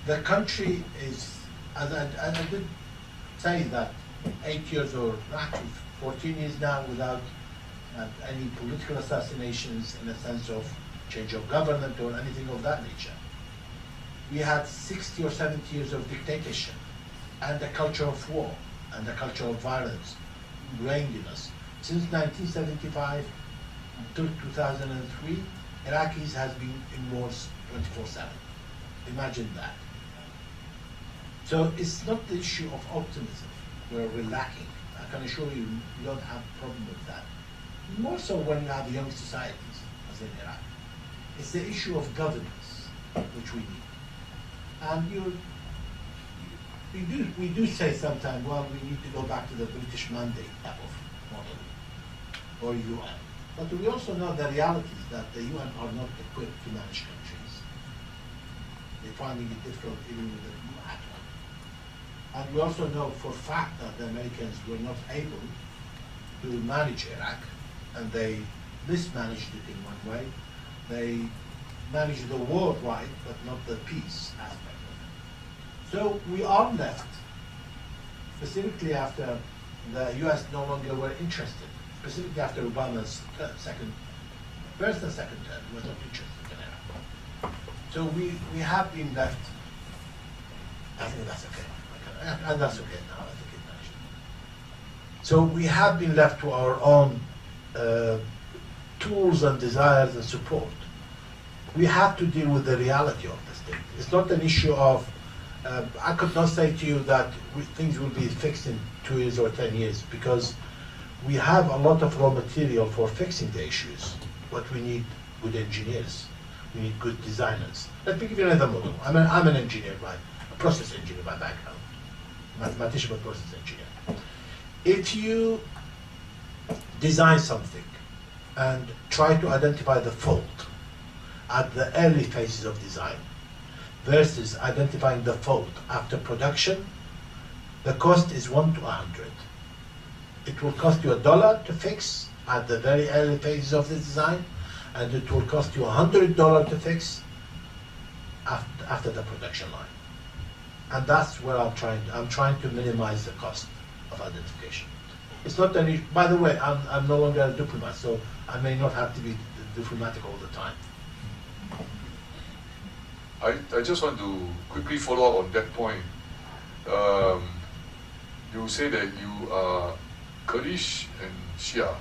The country is, as I did say that 8 years or actually 14 years now without any political assassinations in a sense of change of government or anything of that nature. We had 60 or 70 years of dictatorship and a culture of war and a culture of violence ingrained in us. Since 1975 until 2003, Iraqis has been in wars 24/7. Imagine that. So it's not the issue of optimism where we're lacking. I can assure you, we don't have a problem with that. More so when you have young societies, as in Iraq. It's the issue of governance, which we need. And we do say sometimes, well, we need to go back to the British mandate type of model, or UN. But we also know the reality is that the UN are not equipped to manage countries. They're finding it difficult even with the new act. And we also know for a fact that the Americans were not able to manage Iraq, and they mismanaged it in one way. They managed the war right, but not the peace aspect of it. So we are left, specifically after the US no longer were interested, specifically after Obama's first and second term, was not interested in Iraq. So we have been left, I think that's okay. And that's okay now, I think it managed. So we have been left to our own tools and desires and support. We have to deal with the reality of the state. It's not an issue of, I could not say to you that things will be fixed in 2 years or 10 years, because we have a lot of raw material for fixing the issues, but we need good engineers. We need good designers. Let me give you another model. I'm an engineer, a process engineer by background. Mathematician but process engineer. If you design something and try to identify the fault at the early phases of design versus identifying the fault after production, the cost is 1 to 100. It will cost you $1 to fix at the very early phases of the design, and it will cost you $100 to fix after the production line. And that's where I'm trying to minimize the cost of identification. It's not any, by the way, I'm no longer a diplomat, so I may not have to be diplomatic all the time. I just want to quickly follow up on that point. You say that you are Kurdish and Shia.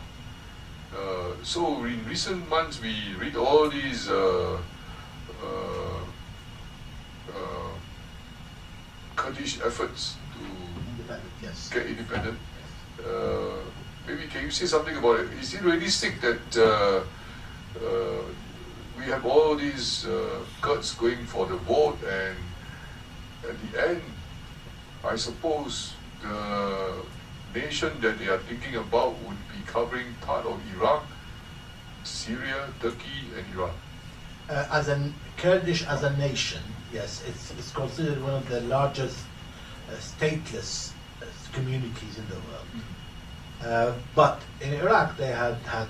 So in recent months we read all these Kurdish efforts to get independent. Maybe can you say something about it? Is it realistic that we have all these Kurds going for the vote, and at the end, I suppose the nation that they are thinking about would be covering part of Iraq, Syria, Turkey, and Iran? As a Kurdish as a nation, yes, it's considered one of the largest stateless communities in the world. But in Iraq, they had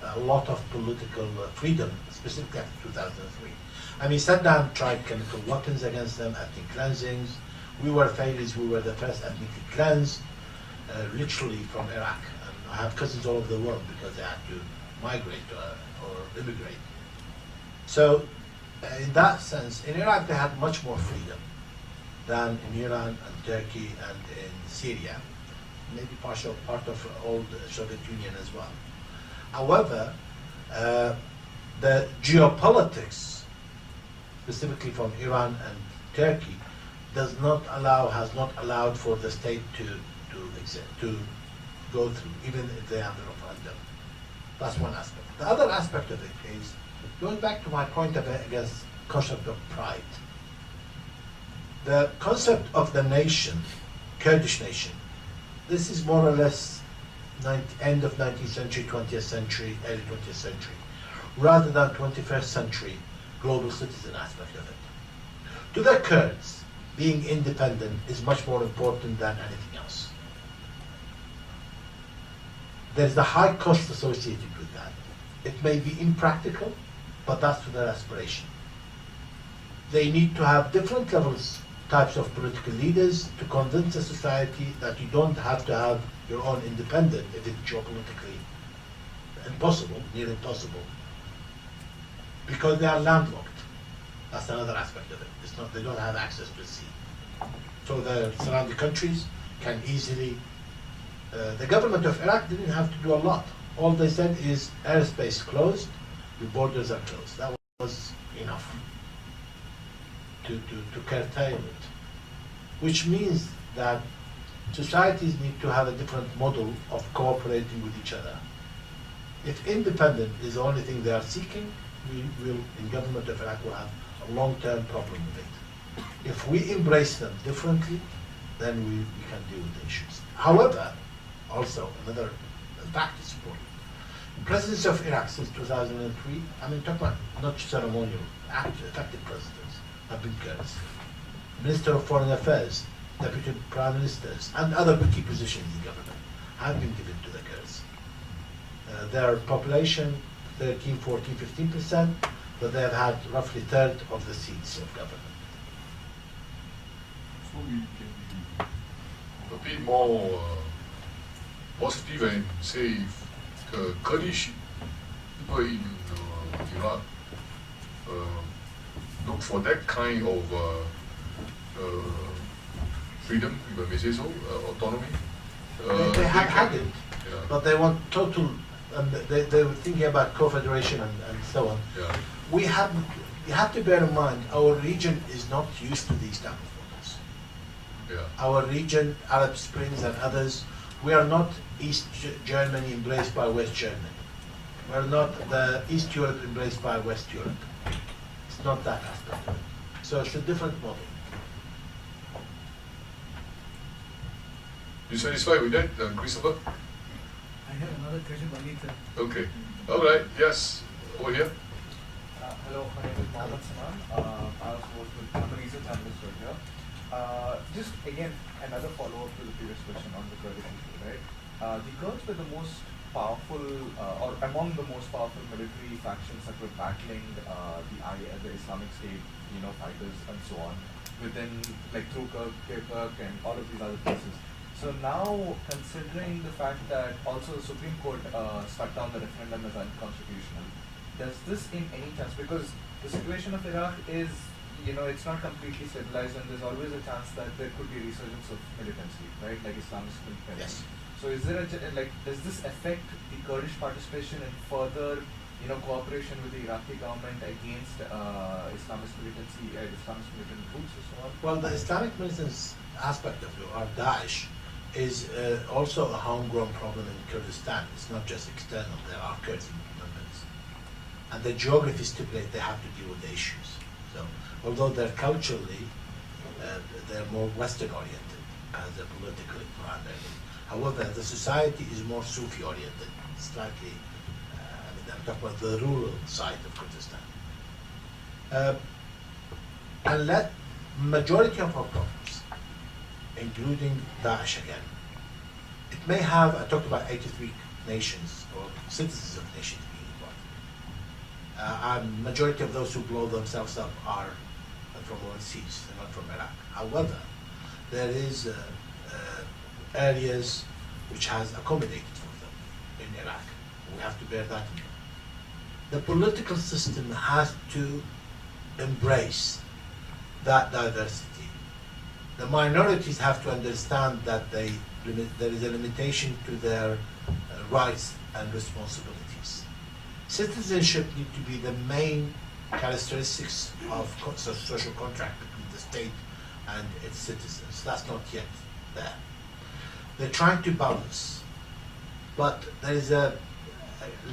a lot of political freedom, specifically after 2003. I mean, Saddam tried chemical weapons against them, ethnic cleansings. We were Failis, we were the first ethnically cleansed, literally from Iraq. And I have cousins all over the world because they had to migrate or immigrate. So, in that sense, in Iraq they had much more freedom than in Iran and Turkey and in Syria, maybe part of old Soviet Union as well. However, the geopolitics, specifically from Iran and Turkey, has not allowed for the state to go through, even if they have the referendum. That's one aspect. The other aspect of it is, going back to my point against concept of pride. The concept of the nation, Kurdish nation, this is more or less end of 19th century, 20th century, early 20th century, rather than 21st century global citizen aspect of it. To the Kurds, being independent is much more important than anything else. There's a high cost associated with that. It may be impractical, but that's their aspiration. They need to have different levels, types of political leaders to convince a society that you don't have to have your own independent if it's geopolitically impossible, near impossible, because they are landlocked. That's another aspect of it. It's not, they don't have access to the sea. So the surrounding countries can easily, the government of Iraq didn't have to do a lot. All they said is airspace closed, your borders are closed. That was enough to curtail it. Which means that societies need to have a different model of cooperating with each other. If independent is the only thing they are seeking, we will, in government of Iraq, will have a long-term problem with it. If we embrace them differently, then we can deal with the issues. However, also another fact is important. The presidents of Iraq since 2003, I mean, talk about not ceremonial, effective presidents, have been Kurds. Minister of Foreign Affairs, deputy prime ministers, and other key positions in government have been given to the Kurds. Their population, 13, 14, 15%, but they have had roughly a third of the seats of government. So we can be a bit more positive and say the Kurdish people in Iraq look for that kind of freedom, if I may say so, autonomy. They have had it, Yeah. but they want total, and they were thinking about co-federation and so on. Yeah. You have to bear in mind, our region is not used to these type of models. Yeah. Our region, Arab Springs and others, we are not East Germany embraced by West Germany. We are not the East Europe embraced by West Europe. It's not that aspect of it. So it's a different model. You satisfied with that, Christopher? I have another question, but later. Okay. All right. Yes. Over here. Hello, my name is Mohammed Saman. I also work with, I'm a research analyst right here. Just again, another follow-up to the previous question on the Kurdish issue, right? The Kurds were the most powerful, or among the most powerful military factions that were battling the Islamic State, fighters and so on, within, like through Kirkuk and all of these other places. So now, considering the fact that also the Supreme Court struck down the referendum as unconstitutional, does this in any chance, because the situation of Iraq is, it's not completely stabilized and there's always a chance that there could be a resurgence of militancy, right, like Islamist militancy. Yes. So is there does this affect the Kurdish participation in further, cooperation with the Iraqi government against Islamist militancy, Islamist militant groups and so on? Well, the Islamic militants aspect of it, or Daesh, is also a homegrown problem in Kurdistan. It's not just external. There are Kurds members. And the geography stipulates they have to deal with the issues. So, although they're culturally, they're more Western oriented as a politically primarily. However, the society is more Sufi oriented, slightly, I'm talking about the rural side of Kurdistan. And let majority of our problems, including Daesh again, it may have, I talked about 83 nations or citizens of nations being involved. Majority of those who blow themselves up are from overseas, they're not from Iraq. However, there is areas which has accommodated for them in Iraq. We have to bear that in mind. The political system has to embrace that diversity. The minorities have to understand that there is a limitation to their rights and responsibilities. Citizenship needs to be the main characteristics of social contract between the state and its citizens. That's not yet there. They're trying to balance, but there is a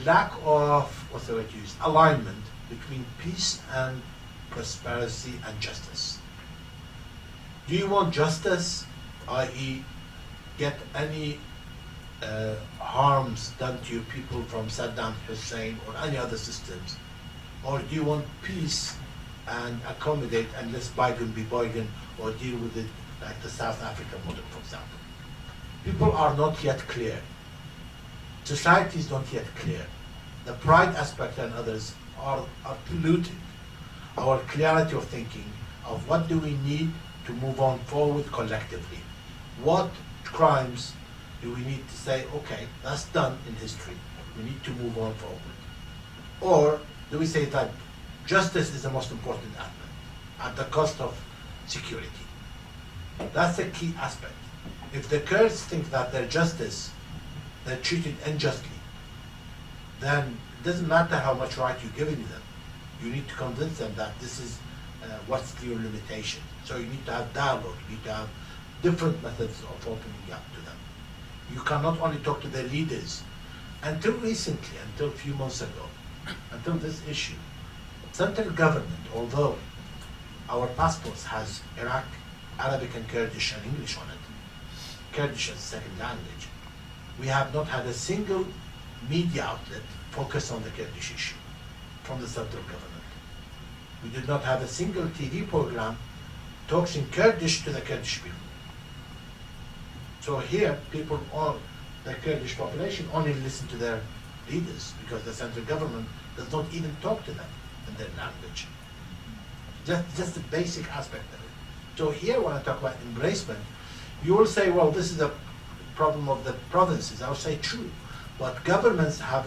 lack of, what's the word to use, alignment between peace and prosperity and justice. Do you want justice, i.e. get any harms done to your people from Saddam Hussein or any other systems? Or do you want peace and accommodate and let's bygone be bygone or deal with it like the South African model, for example. People are not yet clear. Society is not yet clear. The pride aspect and others are polluting our clarity of thinking of what do we need to move on forward collectively. What crimes do we need to say, okay, that's done in history, we need to move on forward? Or do we say that justice is the most important aspect at the cost of security? That's the key aspect. If the Kurds think that their justice, they're treated unjustly, then it doesn't matter how much right you're giving them. You need to convince them that this is what's your limitation. So you need to have dialogue, you need to have different methods of opening up to them. You cannot only talk to their leaders. Until recently, until a few months ago, until this issue, central government, although our passports has Iraq, Arabic and Kurdish and English on it, Kurdish as a second language, we have not had a single media outlet focused on the Kurdish issue from the central government. We did not have a single TV program talks in Kurdish to the Kurdish people. So here, people, all the Kurdish population only listen to their leaders because the central government does not even talk to them in their language. Just the basic aspect of it. So here, when I talk about embracement, you will say, well, this is a problem of the provinces. I will say true, but governments have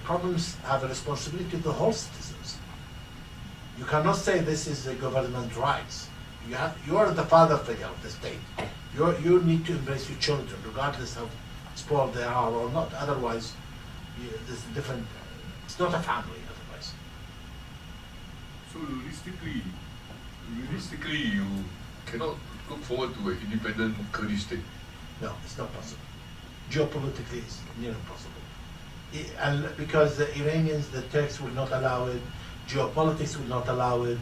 problems have a responsibility to the whole citizens. You cannot say this is the government rights. You are the father figure of the state. You need to embrace your children, regardless of spoiled they are or not. Otherwise, there's a different. It's not a family otherwise. So realistically, you cannot look forward to an independent Kurdish state. No, it's not possible. Geopolitically, it's near impossible. And because the Iranians, the Turks will not allow it, geopolitics will not allow it,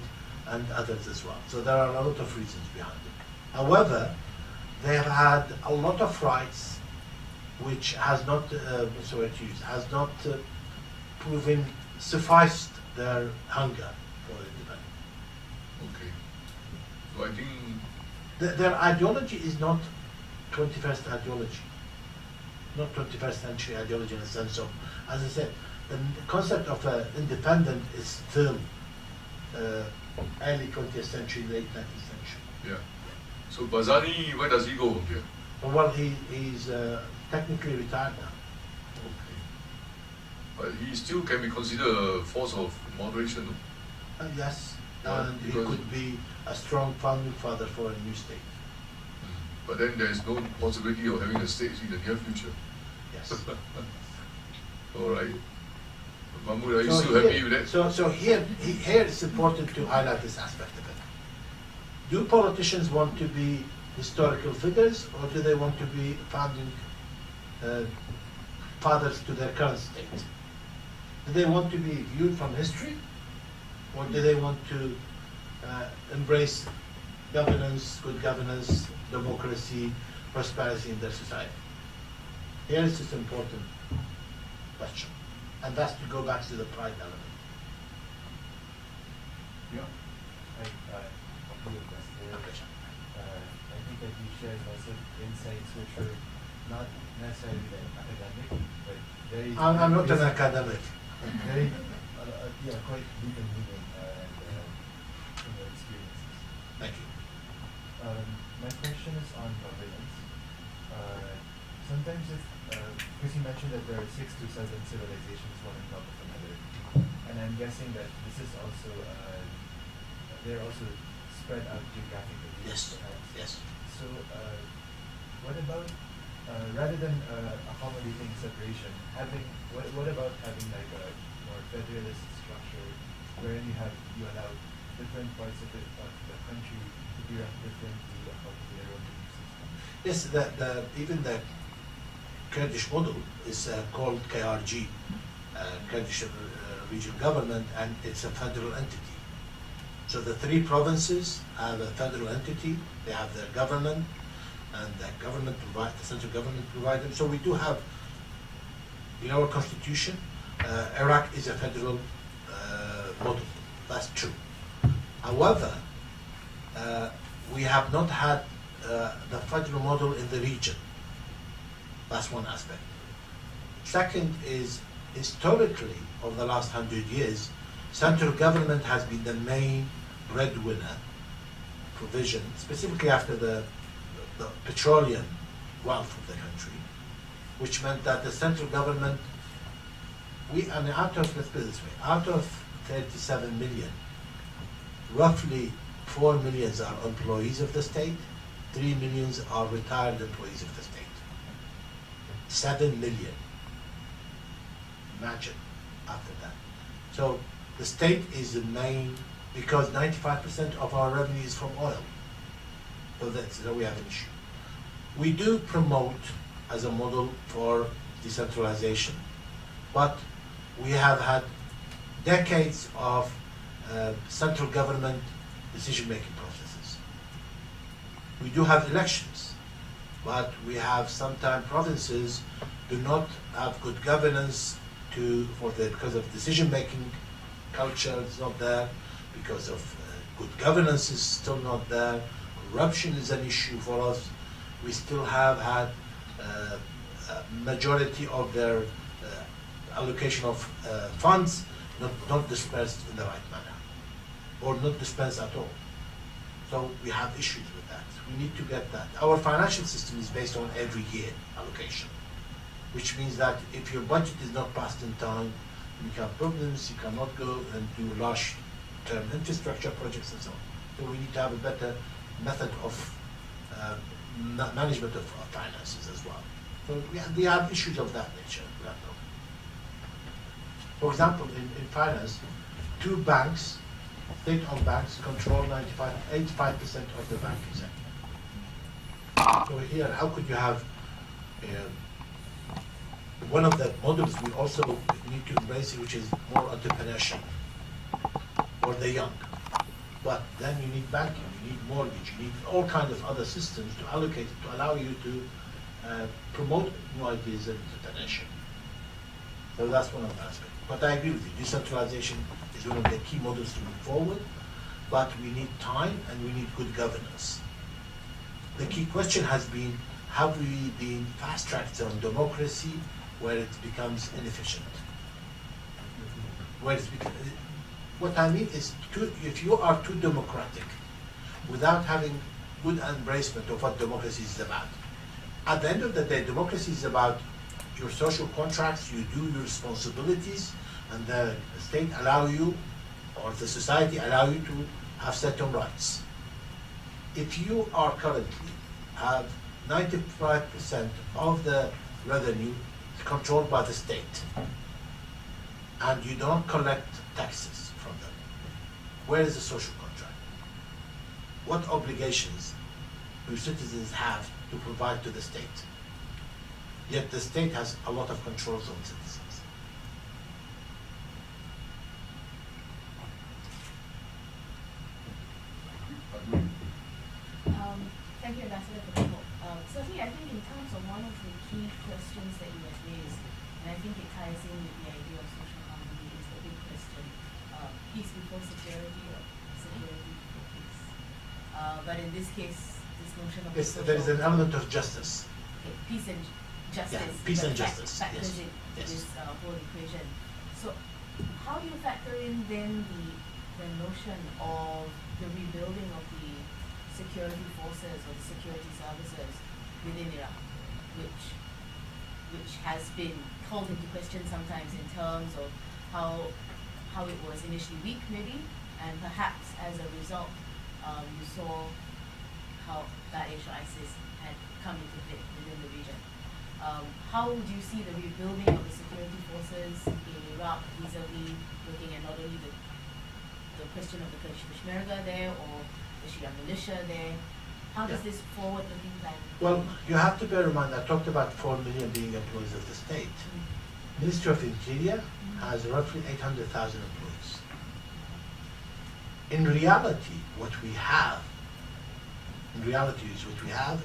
and others as well. So there are a lot of reasons behind it. However, they have had a lot of rights which has not, has not proven sufficed their hunger for independence. Okay. So I think Their ideology is not 21st ideology, not 21st century ideology in the sense of, as I said, the concept of independent is still early 20th century, late 19th century. yeah. So Barzani, where does he go from here? Well, he's technically retired now. Okay. But he still can be considered a force of moderation. Yes, Yeah, and he because- could be a strong founding father for a new state. But then there is no possibility of having a state in the near future. Yes. All right. Mahmoud, are you So still here- happy with that? So here it's important to highlight this aspect of it. Do politicians want to be historical figures, or do they want to be founding fathers to their current state? Do they want to be viewed from history, or do they want to embrace governance, good governance, democracy, prosperity in their society? Here is this important question, and that's to go back to the pride element. Yeah. I agree with this. I think that you shared lots of insights which were not necessarily academic, but very. I'm not an very- academic. Very, yeah, quite deep and moving from your experiences. Thank you. My question is on governance. Sometimes because you mentioned that there are 6 to 7 civilizations, one on top of another, and I'm guessing that this is also, they're also spread out geographically. Yes. perhaps. Yes. So, what about, rather than accommodating separation, what about having like a more federalist structure, wherein you allow different parts of the country to be run differently according to their own belief system? Yes, even the Kurdish model is called KRG, Kurdish Regional Government, and it's a federal entity. So the 3 provinces have a federal entity, they have their government, and the central government provides them. So we do have, in our constitution, Iraq is a federal model, that's true. However, we have not had the federal model in the region. That's one aspect. Second is, historically, over the last 100 years, central government has been the main breadwinner provision, specifically after the petroleum wealth of the country, which meant that the central government, out of 37 million, roughly 4 million are employees of the state, 3 million are retired employees of the state. 7 million. Imagine after that. So the state is the main, because 95% of our revenue is from oil. So we have an issue. We do promote as a model for decentralization, but we have had decades of central government decision-making processes. We do have elections, but we have sometimes provinces do not have good governance because of decision-making culture is not there, because of good governance is still not there, corruption is an issue for us. We still have had a majority of their allocation of funds not dispersed in the right manner, or not dispensed at all. So we have issues with that. We need to get that. Our financial system is based on every year allocation, which means that if your budget is not passed in time, you have problems, you cannot go and do large-term infrastructure projects and so on. So we need to have a better method of management of finances as well. So we have issues of that nature. For example, in finance, 2 banks, state-owned banks, control 85% of the banking sector. So here, how could you have one of the models we also need to embrace, which is more entrepreneurship for the young. But then you need banking, you need mortgage, you need all kinds of other systems to allocate, to allow you to promote new ideas and entrepreneurship. So that's one of the aspects. But I agree with you, decentralization is one of the key models to move forward, but we need time and we need good governance. The key question has been, have we been fast-tracked on democracy where it becomes inefficient? What I mean is, if you are too democratic without having good embracement of what democracy is about, at the end of the day, democracy is about your social contracts, you do your responsibilities, and the state allow you, or the society allow you to have certain rights. If you are currently have 95% of the revenue controlled by the state, and you don't collect taxes from them, where is the social contract? What obligations do citizens have to provide to the state? Yet the state has a lot of controls on citizens. Thank you, Ambassador, for the talk. Certainly, I think in terms of one of the key questions that you have raised, and I think it ties in with the idea of social harmony, is the big question, peace before security or security before peace. But in this case, this notion of There is an element of justice. Okay, peace and justice. Yeah, peace and justice, Factors yes. in Yes. this whole equation. So, how do you factor in then the notion of the rebuilding of the security forces or the security services within Iraq, which has been called into question sometimes in terms of how it was initially weak maybe, and perhaps as a result you saw how Daesh or ISIS had come into play within the region. How would you see the rebuilding of the security forces in Iraq vis-a-vis looking at not only the question of the Kurdish Peshmerga there or the Shia militia there? How does this forward-looking plan? Well, you have to bear in mind, I talked about 4 million being employees of the state. Ministry of Interior has roughly 800,000 employees. In reality, what we have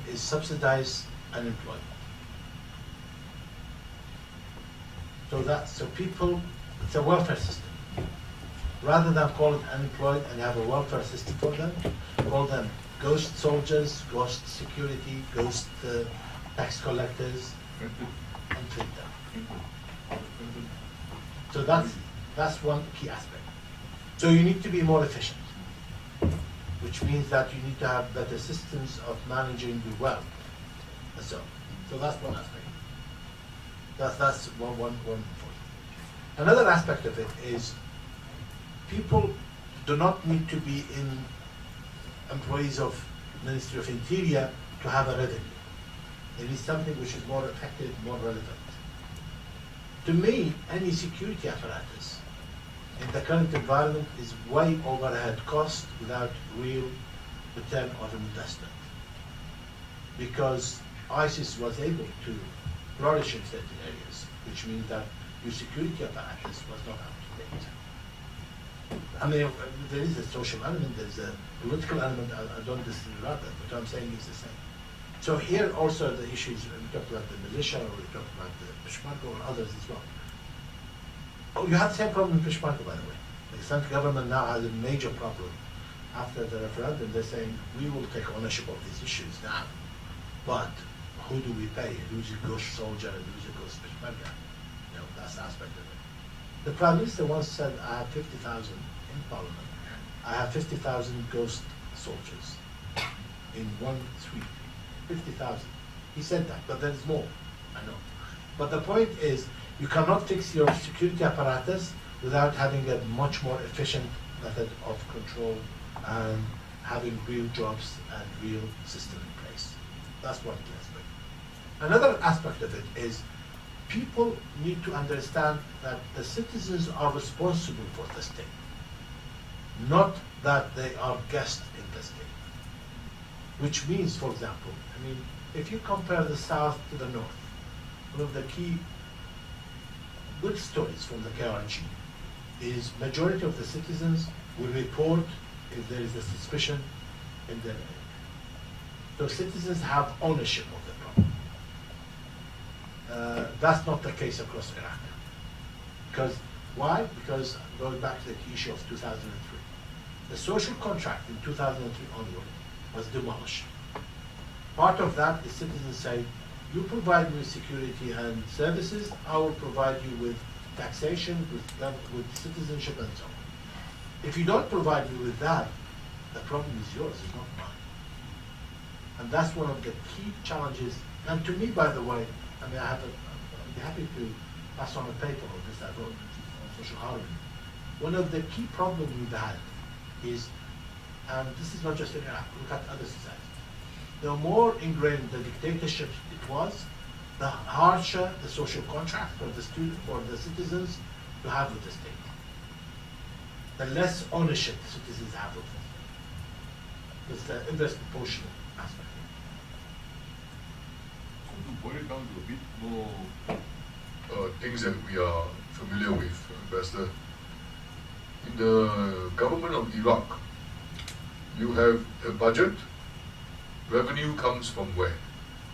is subsidized unemployment. So it's a welfare system. rather than call it unemployed and have a welfare system for them, call them ghost soldiers, ghost security, ghost tax collectors, and treat them. So that's one key aspect. So you need to be more efficient, which means that you need to have better systems of managing your wealth. So that's one aspect. That's one point. Another aspect of it is people do not need to be employees of Ministry of Interior to have a revenue. It is something which is more effective, more relevant. To me, any security apparatus in the current environment is way overhead cost without real return on investment. Because ISIS was able to flourish in certain areas, which means that your security apparatus was not up to date. I mean, there is a social element, there is a political element, I don't disregard that, but what I'm saying is the same. So here also the issues, we talked about the militia, or we talked about the Peshmerga or others as well. Oh, you have the same problem in Peshmerga, by the way. The central government now has a major problem. After the referendum, they're saying, we will take ownership of these issues now, but who do we pay? Who's a ghost soldier and who's a ghost Peshmerga? You know, that's the aspect of it. The Prime Minister once said, I have 50,000 in Parliament. I have 50,000 ghost soldiers in one sweep. 50,000. He said that, but there's more, I know. But the point is, you cannot fix your security apparatus without having a much more efficient method of control and having real jobs and real system in place. That's one aspect. Another aspect of it is people need to understand that the citizens are responsible for the state, not that they are guests in the state. Which means, for example, I mean, if you compare the South to the North, one of the key good stories from the KRG is majority of the citizens will report if there is a suspicion in their area. So citizens have ownership of the problem. That's not the case across Iraq. Because why? Because going back to the key issue of 2003, the social contract in 2003 onward was demolished. Part of that is citizens say, you provide me with security and services, I will provide you with taxation, with citizenship and so on. If you don't provide me with that, the problem is yours, it's not mine. And that's one of the key challenges. And to me, by the way, I mean, I'd be happy to pass on a paper on this I wrote on social harmony. One of the key problems we've had is, and this is not just in Iraq, look at other societies. The more ingrained the dictatorship it was, the harsher the social contract for the citizens to have with the state. The less ownership the citizens have of it. It's the inverse proportional aspect. So to boil it down to a bit more things that we are familiar with, Ambassador, in the government of Iraq, you have a budget. Revenue comes from where?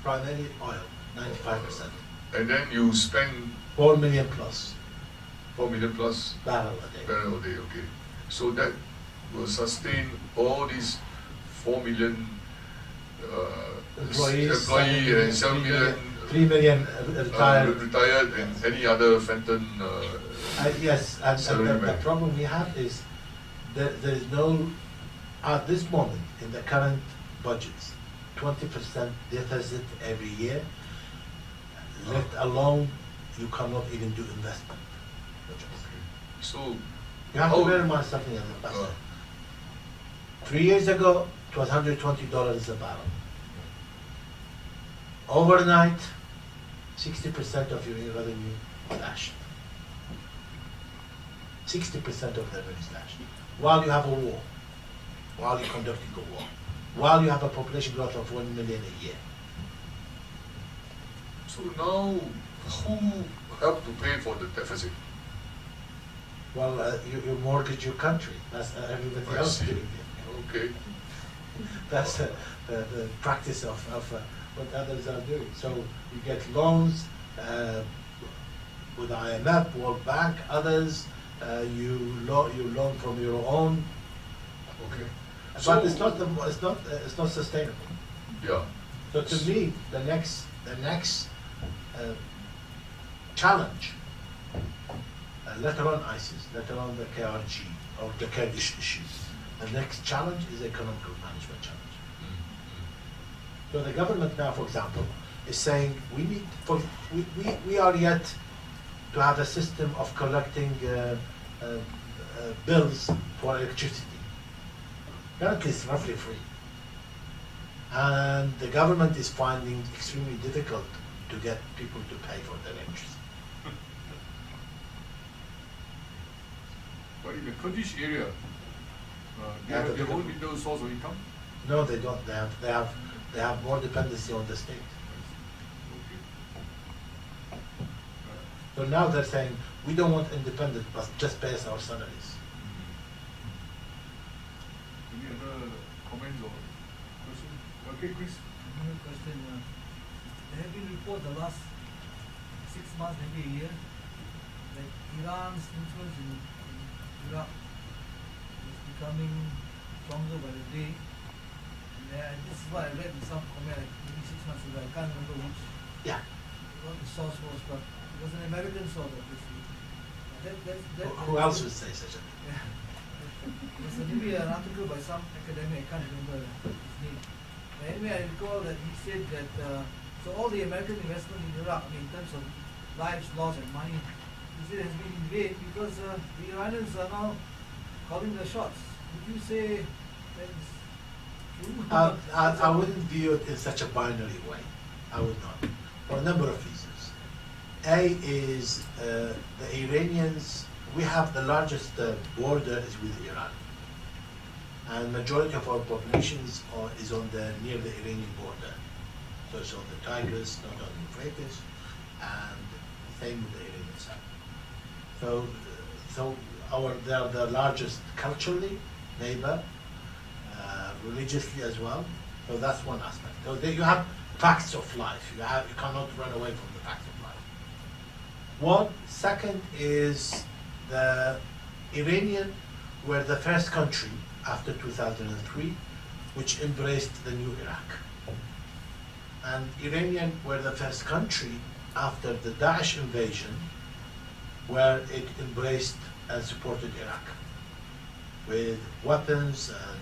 Primarily oil, 95%. And then you spend 4 million plus 4 million plus barrel a day. barrel a day, okay. So that will sustain all these 4 million Employees, employee and 7 million 3 million retired. retired and any other Fenton Yes, and the salaryman. problem we have is there is no, at this moment in the current budgets, 20% deficit every year, let alone you cannot even do investment projects. So You have to bear in mind something as a uh, pastor. 3 years ago, it was $120 a barrel. Overnight, 60% of your revenue slashed. 60% of the revenue slashed. While you have a war, while you're conducting a war, while you have a population growth of 1 million a year. so now who helped to pay for the deficit? Well, you mortgage your country. That's everybody I else see. doing it. Okay. That's the practice of what others are doing. So you get loans with IMF, World Bank, others, you loan from your own, Okay. but it's not sustainable. Yeah. So to me, the next challenge, let alone ISIS, let alone the KRG or the Kurdish issues, the next challenge is economic management challenge. So the government now, for example, is saying we are yet to have a system of collecting bills for electricity. Currently, it's roughly free. And the government is finding it extremely difficult to get people to pay for their electricity. But in the Kurdish area, they Yeah, have but their the- own internal source of income. No, they don't. They have more dependency on the state. Okay. So now they're saying we don't want independent, but just pay us our salaries. Any other comments or question? Okay, Chris. Another question. There have been reports the last 6 months, maybe a year, that Iran's influence in Iraq is becoming stronger by the day. And this is what I read in some comment like maybe 6 months ago. I can't remember Yeah. what the source was, but it was an American source, obviously. Who else would say such a thing? Yeah. There's maybe an article by some academic, I can't remember his name. But anyway, I recall that he said that so all the American investment in Iraq, I mean, in terms of lives lost and money, he said has been in vain because the Iranians are now calling the shots. Would you say that is true? I wouldn't view it in such a binary way. I would not, for a number of reasons. A is the Iranians. We have the largest border is with Iran, and majority of our population is on the near the Iranian border. So it's on the Tigris, not on the Euphrates, and same with the Iranian side. So they are the largest culturally neighbor, religiously as well. So that's one aspect. So you have facts of life. You cannot run away from the facts of life. One. Second is the Iranian were the first country after 2003 which embraced the new Iraq. And Iranian were the first country after the Daesh invasion where it embraced and supported Iraq with weapons and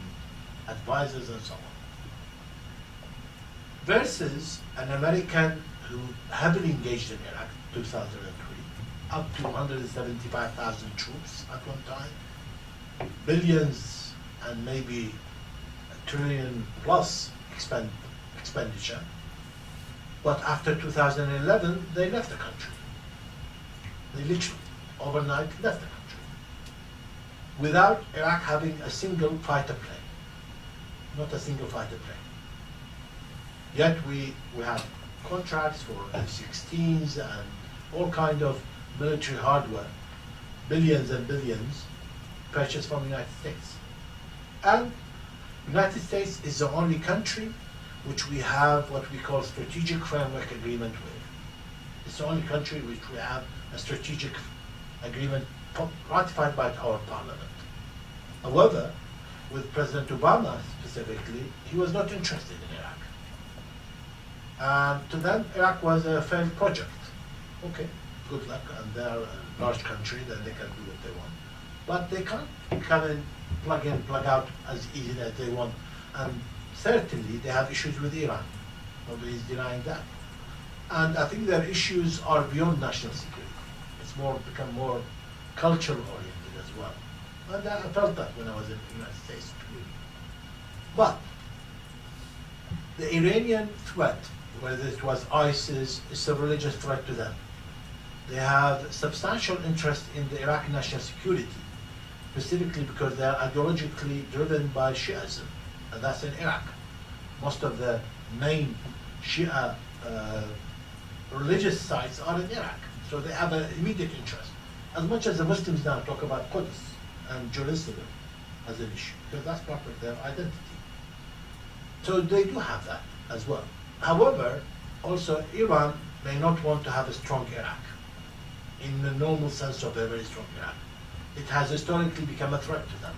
advisors and so on. Versus an American who heavily engaged in Iraq 2003, up to 175,000 troops at one time, billions and maybe $1 trillion plus expenditure. But after 2011, they left the country. They literally, overnight, left the country. Without Iraq having a single fighter plane. Not a single fighter plane. Yet we have contracts for F-16s and all kind of military hardware, billions and billions, purchased from the United States. And United States is the only country which we have what we call strategic framework agreement with. It's the only country which we have a strategic agreement ratified by our parliament. However, with President Obama specifically, he was not interested in Iraq. And to them, Iraq was a failed project. Okay, good luck, and they are a large country, then they can do what they want. But they can't come in, plug out as easily as they want. And certainly they have issues with Iran. Nobody is denying that. And I think their issues are beyond national security. It's become more cultural oriented as well. And I felt that when I was in the United States. But the Iranian threat, whether it was ISIS, is a religious threat to them. They have substantial interest in the Iraqi national security, specifically because they are ideologically driven by Shiism, and that's in Iraq. Most of the main Shia religious sites are in Iraq, so they have an immediate interest. As much as the Muslims now talk about Qudus and Jerusalem as an issue, because that's part of their identity. So they do have that as well. However, also Iran may not want to have a strong Iraq, in the normal sense of a very strong Iraq. it has historically become a threat to them.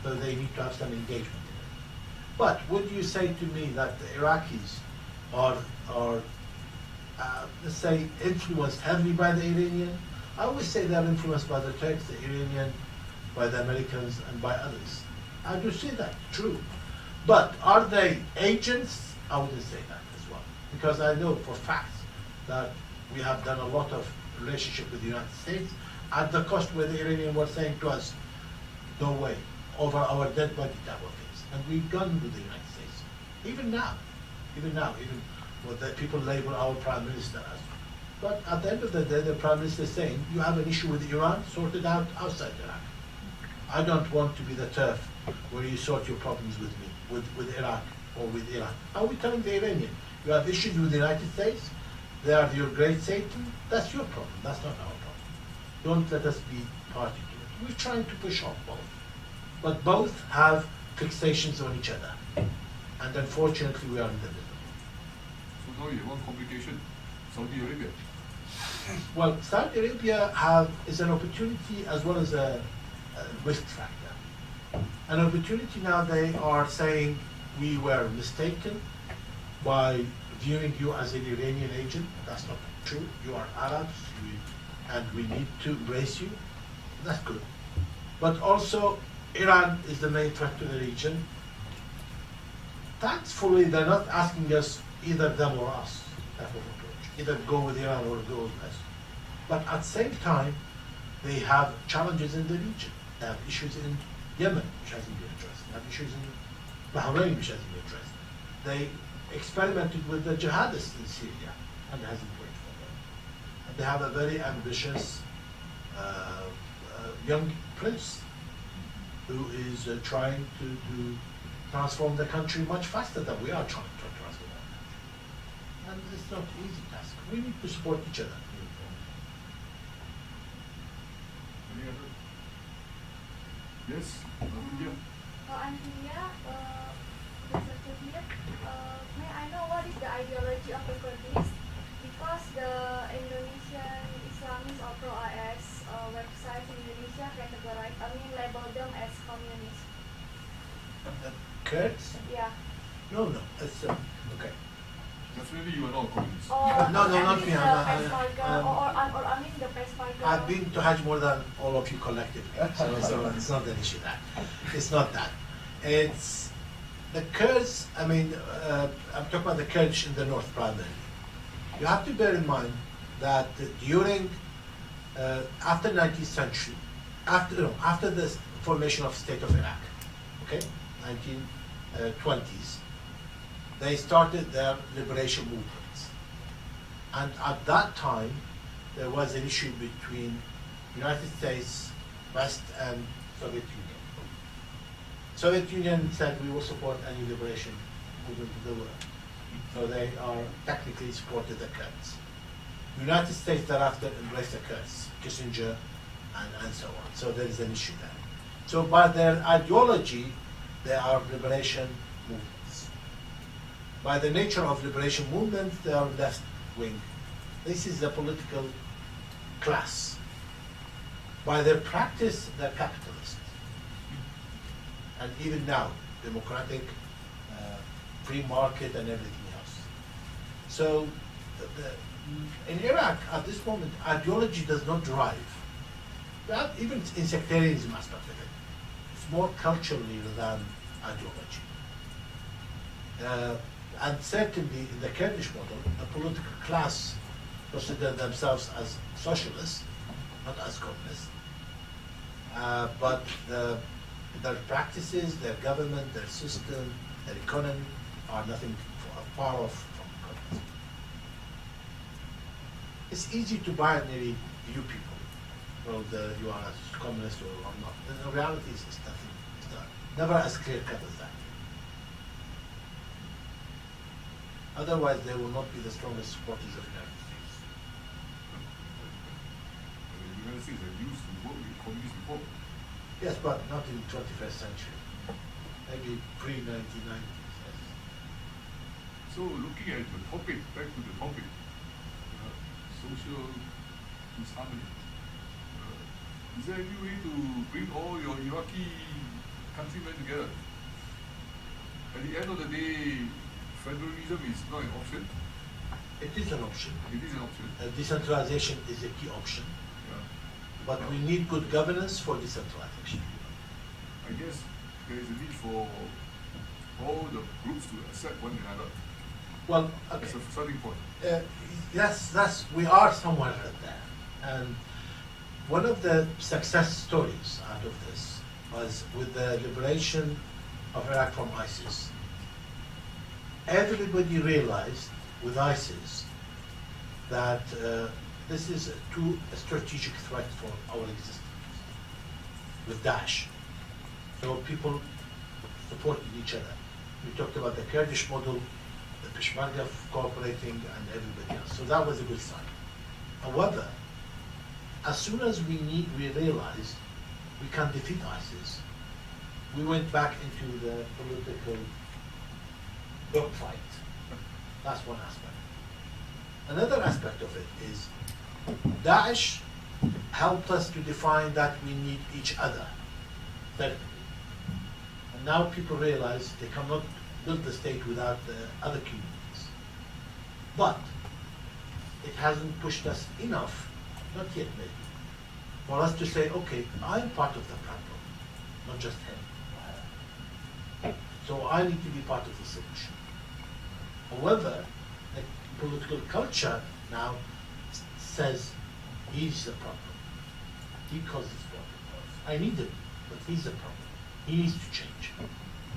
So they need to have some engagement in it. But would you say to me that the Iraqis are let's say, influenced heavily by the Iranian? I always say they're influenced by the Turks, the Iranian, by the Americans, and by others. I do see that, true. But are they agents? I wouldn't say that as well. Because I know for facts that we have done a lot of relationship with the United States at the cost where the Iranian were saying to us, no way, over our dead body type of things. And we've gone with the United States. Even now, even what the people label our prime minister as. But at the end of the day, the prime minister is saying, you have an issue with Iran, sort it out outside Iraq. I don't want to be the turf where you sort your problems with me, with Iraq or with Iran. Are we telling the Iranian, you have issues with the United States? They are your great Satan? That's your problem, that's not our problem. Don't let us be party to it. We're trying to push off both. But both have fixations on each other. And unfortunately, we are in the middle. So now you have one complication, Saudi Arabia. Well, Saudi Arabia is an opportunity as well as a risk factor. An opportunity now, they are saying we were mistaken by viewing you as an Iranian agent. That's not true. You are Arabs, and we need to embrace you. That's good. But also, Iran is the main threat to the region. Thankfully, they're not asking us, either them or us, type of approach. Either go with Iran or go with us. But at the same time, they have challenges in the region. They have issues in Yemen, which hasn't been addressed. They have issues in Bahrain, which hasn't been addressed. They experimented with the jihadists in Syria, and it hasn't worked for them. And they have a very ambitious young prince who is trying to transform the country much faster than we are trying to transform our country. And it's not an easy task. We need to support each other. Any other? Yes, India. I'm Julia, researcher here. May I know what is the ideology of the Kurdists? Because the Indonesian Islamist or pro-IS websites in Indonesia label them as communist. Kurds? Yeah. No, it's okay. Definitely you are not a communist. Or No, not me. The Peshmerga. I've been to Hajj more than all of you collectively, so it's not an issue that. It's not that. It's the Kurds. I'm talking about the Kurds in the north primarily. You have to bear in mind that during after 19th century, after the formation of State of Iraq, okay, 1920s, they started their liberation movements. And at that time, there was an issue between United States, West, and Soviet Union. Soviet Union said we will support any liberation movement in the world. So they are technically supported the Kurds. United States thereafter embraced the Kurds, Kissinger, and so on. So there is an issue there. So by their ideology, they are liberation movements. By the nature of liberation movements, they are left wing. This is the political class. By their practice, they're capitalist. And even now, democratic, free market and everything else. So in Iraq, at this moment, ideology does not drive. That even in sectarianism aspect of it. It's more culturally than ideology. And certainly in the Kurdish model, the political class consider themselves as socialists, not as communists. But their practices, their government, their system, their economy are nothing far off from communism. It's easy to binary view people, whether you are a communist or not. The reality is it's nothing. It's not, never as clear cut as that. Otherwise, they will not be the strongest supporters of the United States. The United States have used to work with communists before. Yes, but not in 21st century. Maybe pre-1990s. Yes. So looking at the topic, back to the topic, social disharmony. Is there any way to bring all your Iraqi countrymen together? At the end of the day, federalism is not an option. It is an option. It is an option. Decentralization is a key option, Yeah. but we need good governance for decentralization. I guess there is a need for all the groups to accept one another. Well, That's okay. a starting point. Yes, we are somewhere there. And one of the success stories out of this was with the liberation of Iraq from ISIS. Everybody realized with ISIS that this is a strategic threat for our existence with Daesh. So people supported each other. We talked about the Kurdish model, the Peshmerga cooperating, and everybody else. So that was a good sign. However, as soon as we realized we can defeat ISIS, we went back into the political dogfight. That's one aspect. Another aspect of it is Daesh helped us to define that we need each other. And now people realize they cannot build the state without the other communities. But it hasn't pushed us enough, not yet maybe, for us to say, okay, I'm part of the problem, not just him. So I need to be part of the solution. However, the political culture now says he's the problem. He causes problem. I need him, but he's the problem. He needs to change,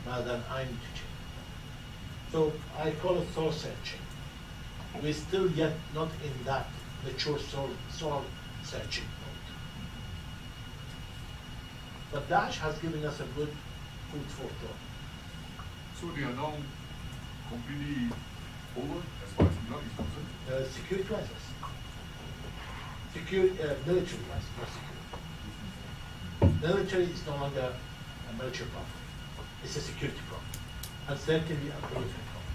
rather than I need to change. So I call it soul searching. We're still yet not in that mature soul searching mode. But Daesh has given us a good food for thought. So they are now completely over as far as Iraq is concerned. Security-wise, yes. Military-wise, not security. Military is no longer a military problem. It's a security problem. And certainly a political problem.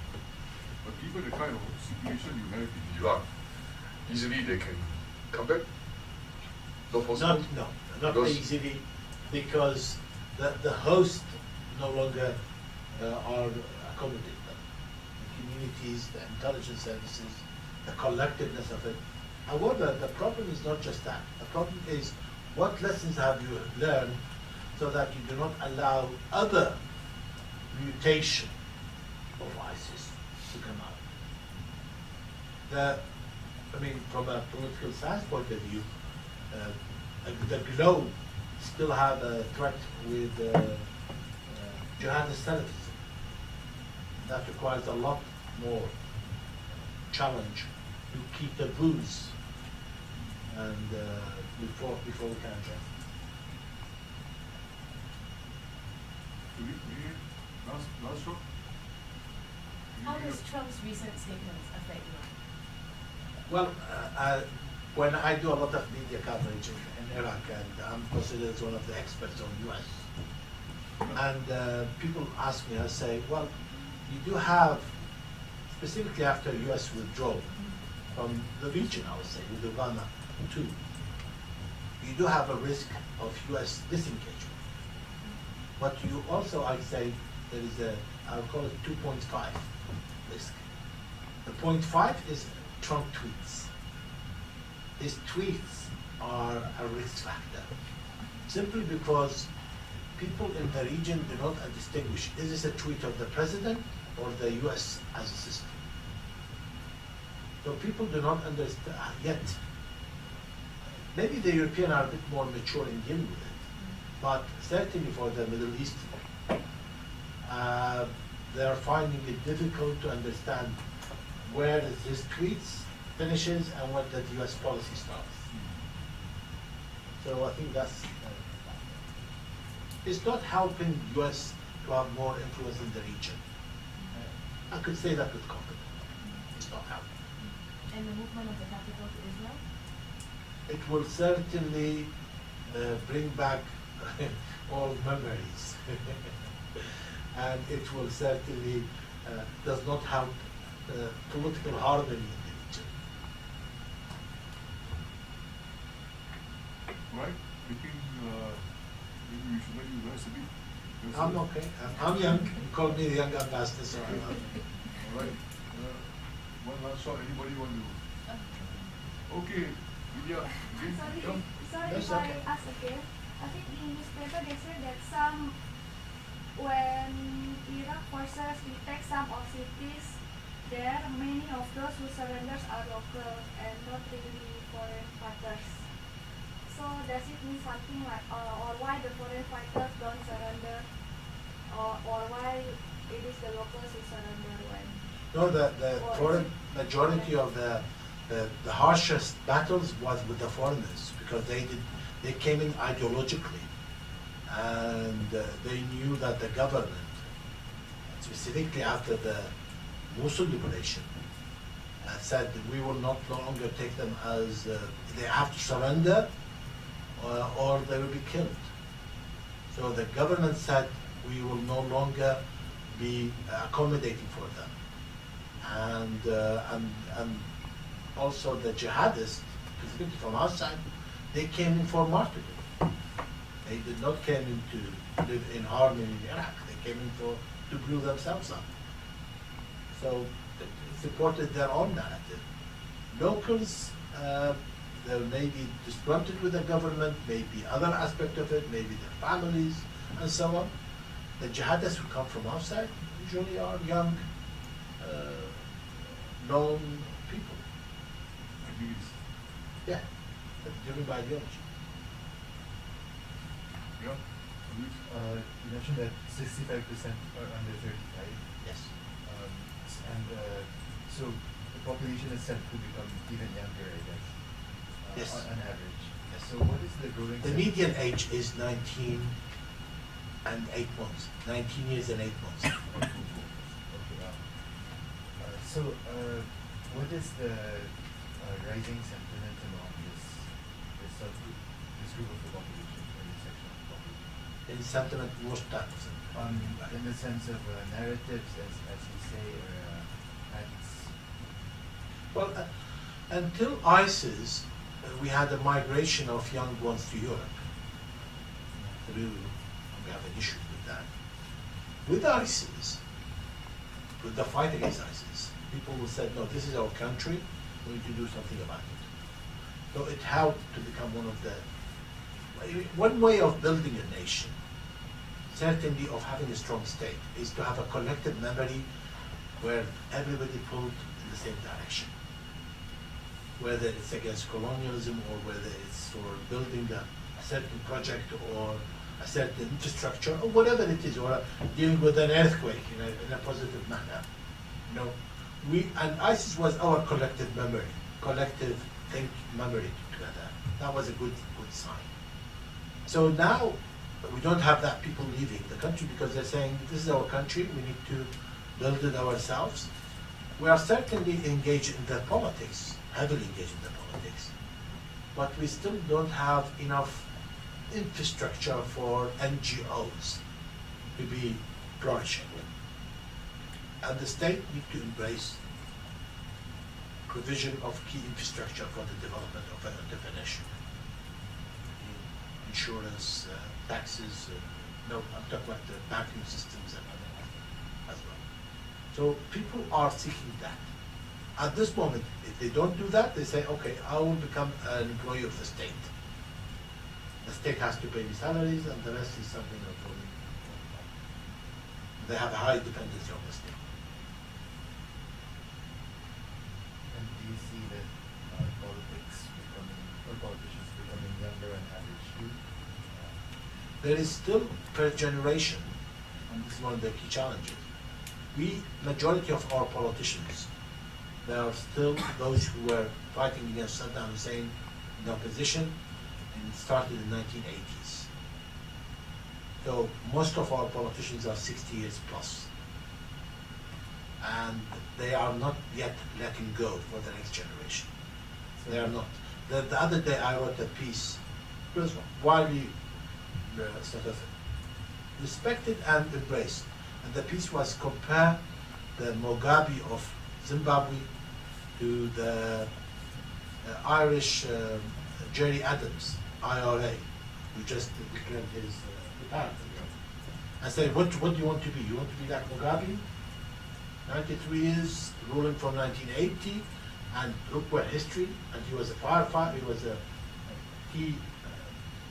But given the kind of situation you have in Iraq, easily they can come back? Not possible? Not Because- easily, because the host no longer are accommodating them. The communities, the intelligence services, the collectiveness of it. However, the problem is not just that. The problem is what lessons have you learned so that you do not allow other mutation of ISIS to come out. From a political science point of view, the globe still have a threat with jihadist Salafism. That requires a lot more challenge to keep the booze and before we can address it. Last shot? How does Trump's recent statements affect you? Well, when I do a lot of media coverage in Iraq, and I'm considered as one of the experts on US, and people ask me, I say, well, you do have, specifically after US withdrawal from the region, I would say, with Uganda too, you do have a risk of US disengagement. But you also, I say, there is I'll call it 2.5 risk. The 0.5 is Trump tweets. His tweets are a risk factor, simply because people in the region do not distinguish, is this a tweet of the president or the US as a system? So people do not understand yet. Maybe the Europeans are a bit more mature in dealing with it, but certainly for the Middle East, they are finding it difficult to understand where his tweets finishes and what the US policy starts. So I think that's, it's not helping US to have more influence in the region. I could say that with confidence. It's not helping. And the movement of the capital to Israel? It will certainly bring back all memories. And it will certainly does not help political harmony in the region. Right? think maybe we should let you rest a bit. Rest a I'm bit. okay. I'm young. You call me the young ambassador, so I'm okay. All right. One last shot. Anybody want to? Okay. Vidya. Sorry, Come. sorry That's if I okay. ask again. I think in newspaper they say that some, when Iraq forces retake some of cities, there many of those who surrenders are local and not really foreign fighters. So does it mean something like, or why the foreign fighters don't surrender, or why it is the locals who surrender when? No, the Or foreign is it- majority of the harshest battles was with the foreigners because they came in ideologically, and they knew that the government, specifically after the Mosul liberation, said that we will not longer take them as they have to surrender or they will be killed. So the government said we will no longer be accommodating for them, and also the jihadists, specifically from outside, they came in for martyrdom. They did not come in to live in harmony in Iraq. They came in to blow themselves up. So it supported their own narrative. Locals, they may be disgruntled with the government, maybe other aspect of it, maybe their families, and so on. The jihadists who come from outside usually are young, known people. Activities. Yeah, driven by ideology. Yeah. Luis? You mentioned that 65% are under 35. Yes. And so the population is set to become even younger, I guess. Yes. On average. Yes. So what is the growing? The median age is 19 and 8 months. 19 years and 8 months. Okay, wow. What is the rising sentiment among this subgroup, this group of the population, or this section of the population? In sentiment, most types. In the sense of narratives, as you say, or acts. Well, until ISIS, we had a migration of young ones to Europe. We have an issue with that. With ISIS, with the fight against ISIS, people will say, no, this is our country, we need to do something about it. So it helped to become one way of building a nation, certainly of having a strong state, is to have a collective memory where everybody pulled in the same direction. Whether it's against colonialism or whether it's for building a certain project or a certain infrastructure or whatever it is, or dealing with an earthquake in a positive manner. You know, and ISIS was our collective memory, collective memory together. That was a good sign. So now we don't have that people leaving the country because they're saying this is our country, we need to build it ourselves. We are certainly engaged in the politics, heavily engaged in the politics, but we still don't have enough infrastructure for NGOs to be flourishing. And the state needs to embrace provision of key infrastructure for the development of a nation. Insurance, taxes, no, I'm talking about the banking systems and other as well. So people are seeking that. At this moment, if they don't do that, they say, okay, I will become an employee of the state. The state has to pay me salaries, and the rest is something of totally. They have a high dependency on the state. And do you see that politicians becoming younger on average too? There is still per generation, and this is one of the key challenges. Majority of our politicians, there are still those who were fighting against Saddam Hussein in opposition, and it started in the 1980s. So most of our politicians are 60 years plus, and they are not yet letting go for the next generation. They are not. The other day I wrote a piece, it was widely sort of respected and embraced, and the piece was compare the Mugabe of Zimbabwe to the Irish Jerry Adams, IRA. who just declared his retirement. I said, what do you want to be? You want to be like Mugabe? 93 years, ruling from 1980, and look what history, and he was a firefighter, he was a key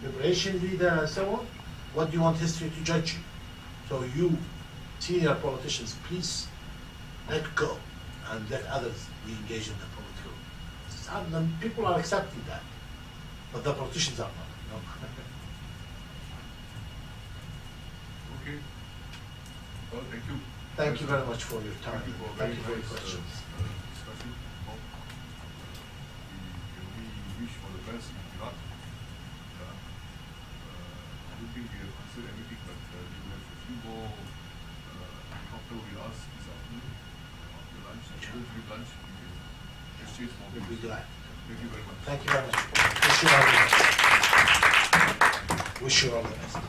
liberation leader and so on. What do you want history to judge you? So you, senior politicians, please let go and let others be engaged in the political system. And people are accepting that, but the politicians are not. No? Okay. Well, thank you. Thank you very much for your time. Thank you for Thank very you for your nice questions. discussion. We wish for the best in Iraq. I don't think we have answered everything, but we will have a few more helicopter with us this afternoon after lunch. After lunch, we can exchange more We'll be views. glad. Thank you very much. Thank you very much. Wish you all the best. Wish you all the best.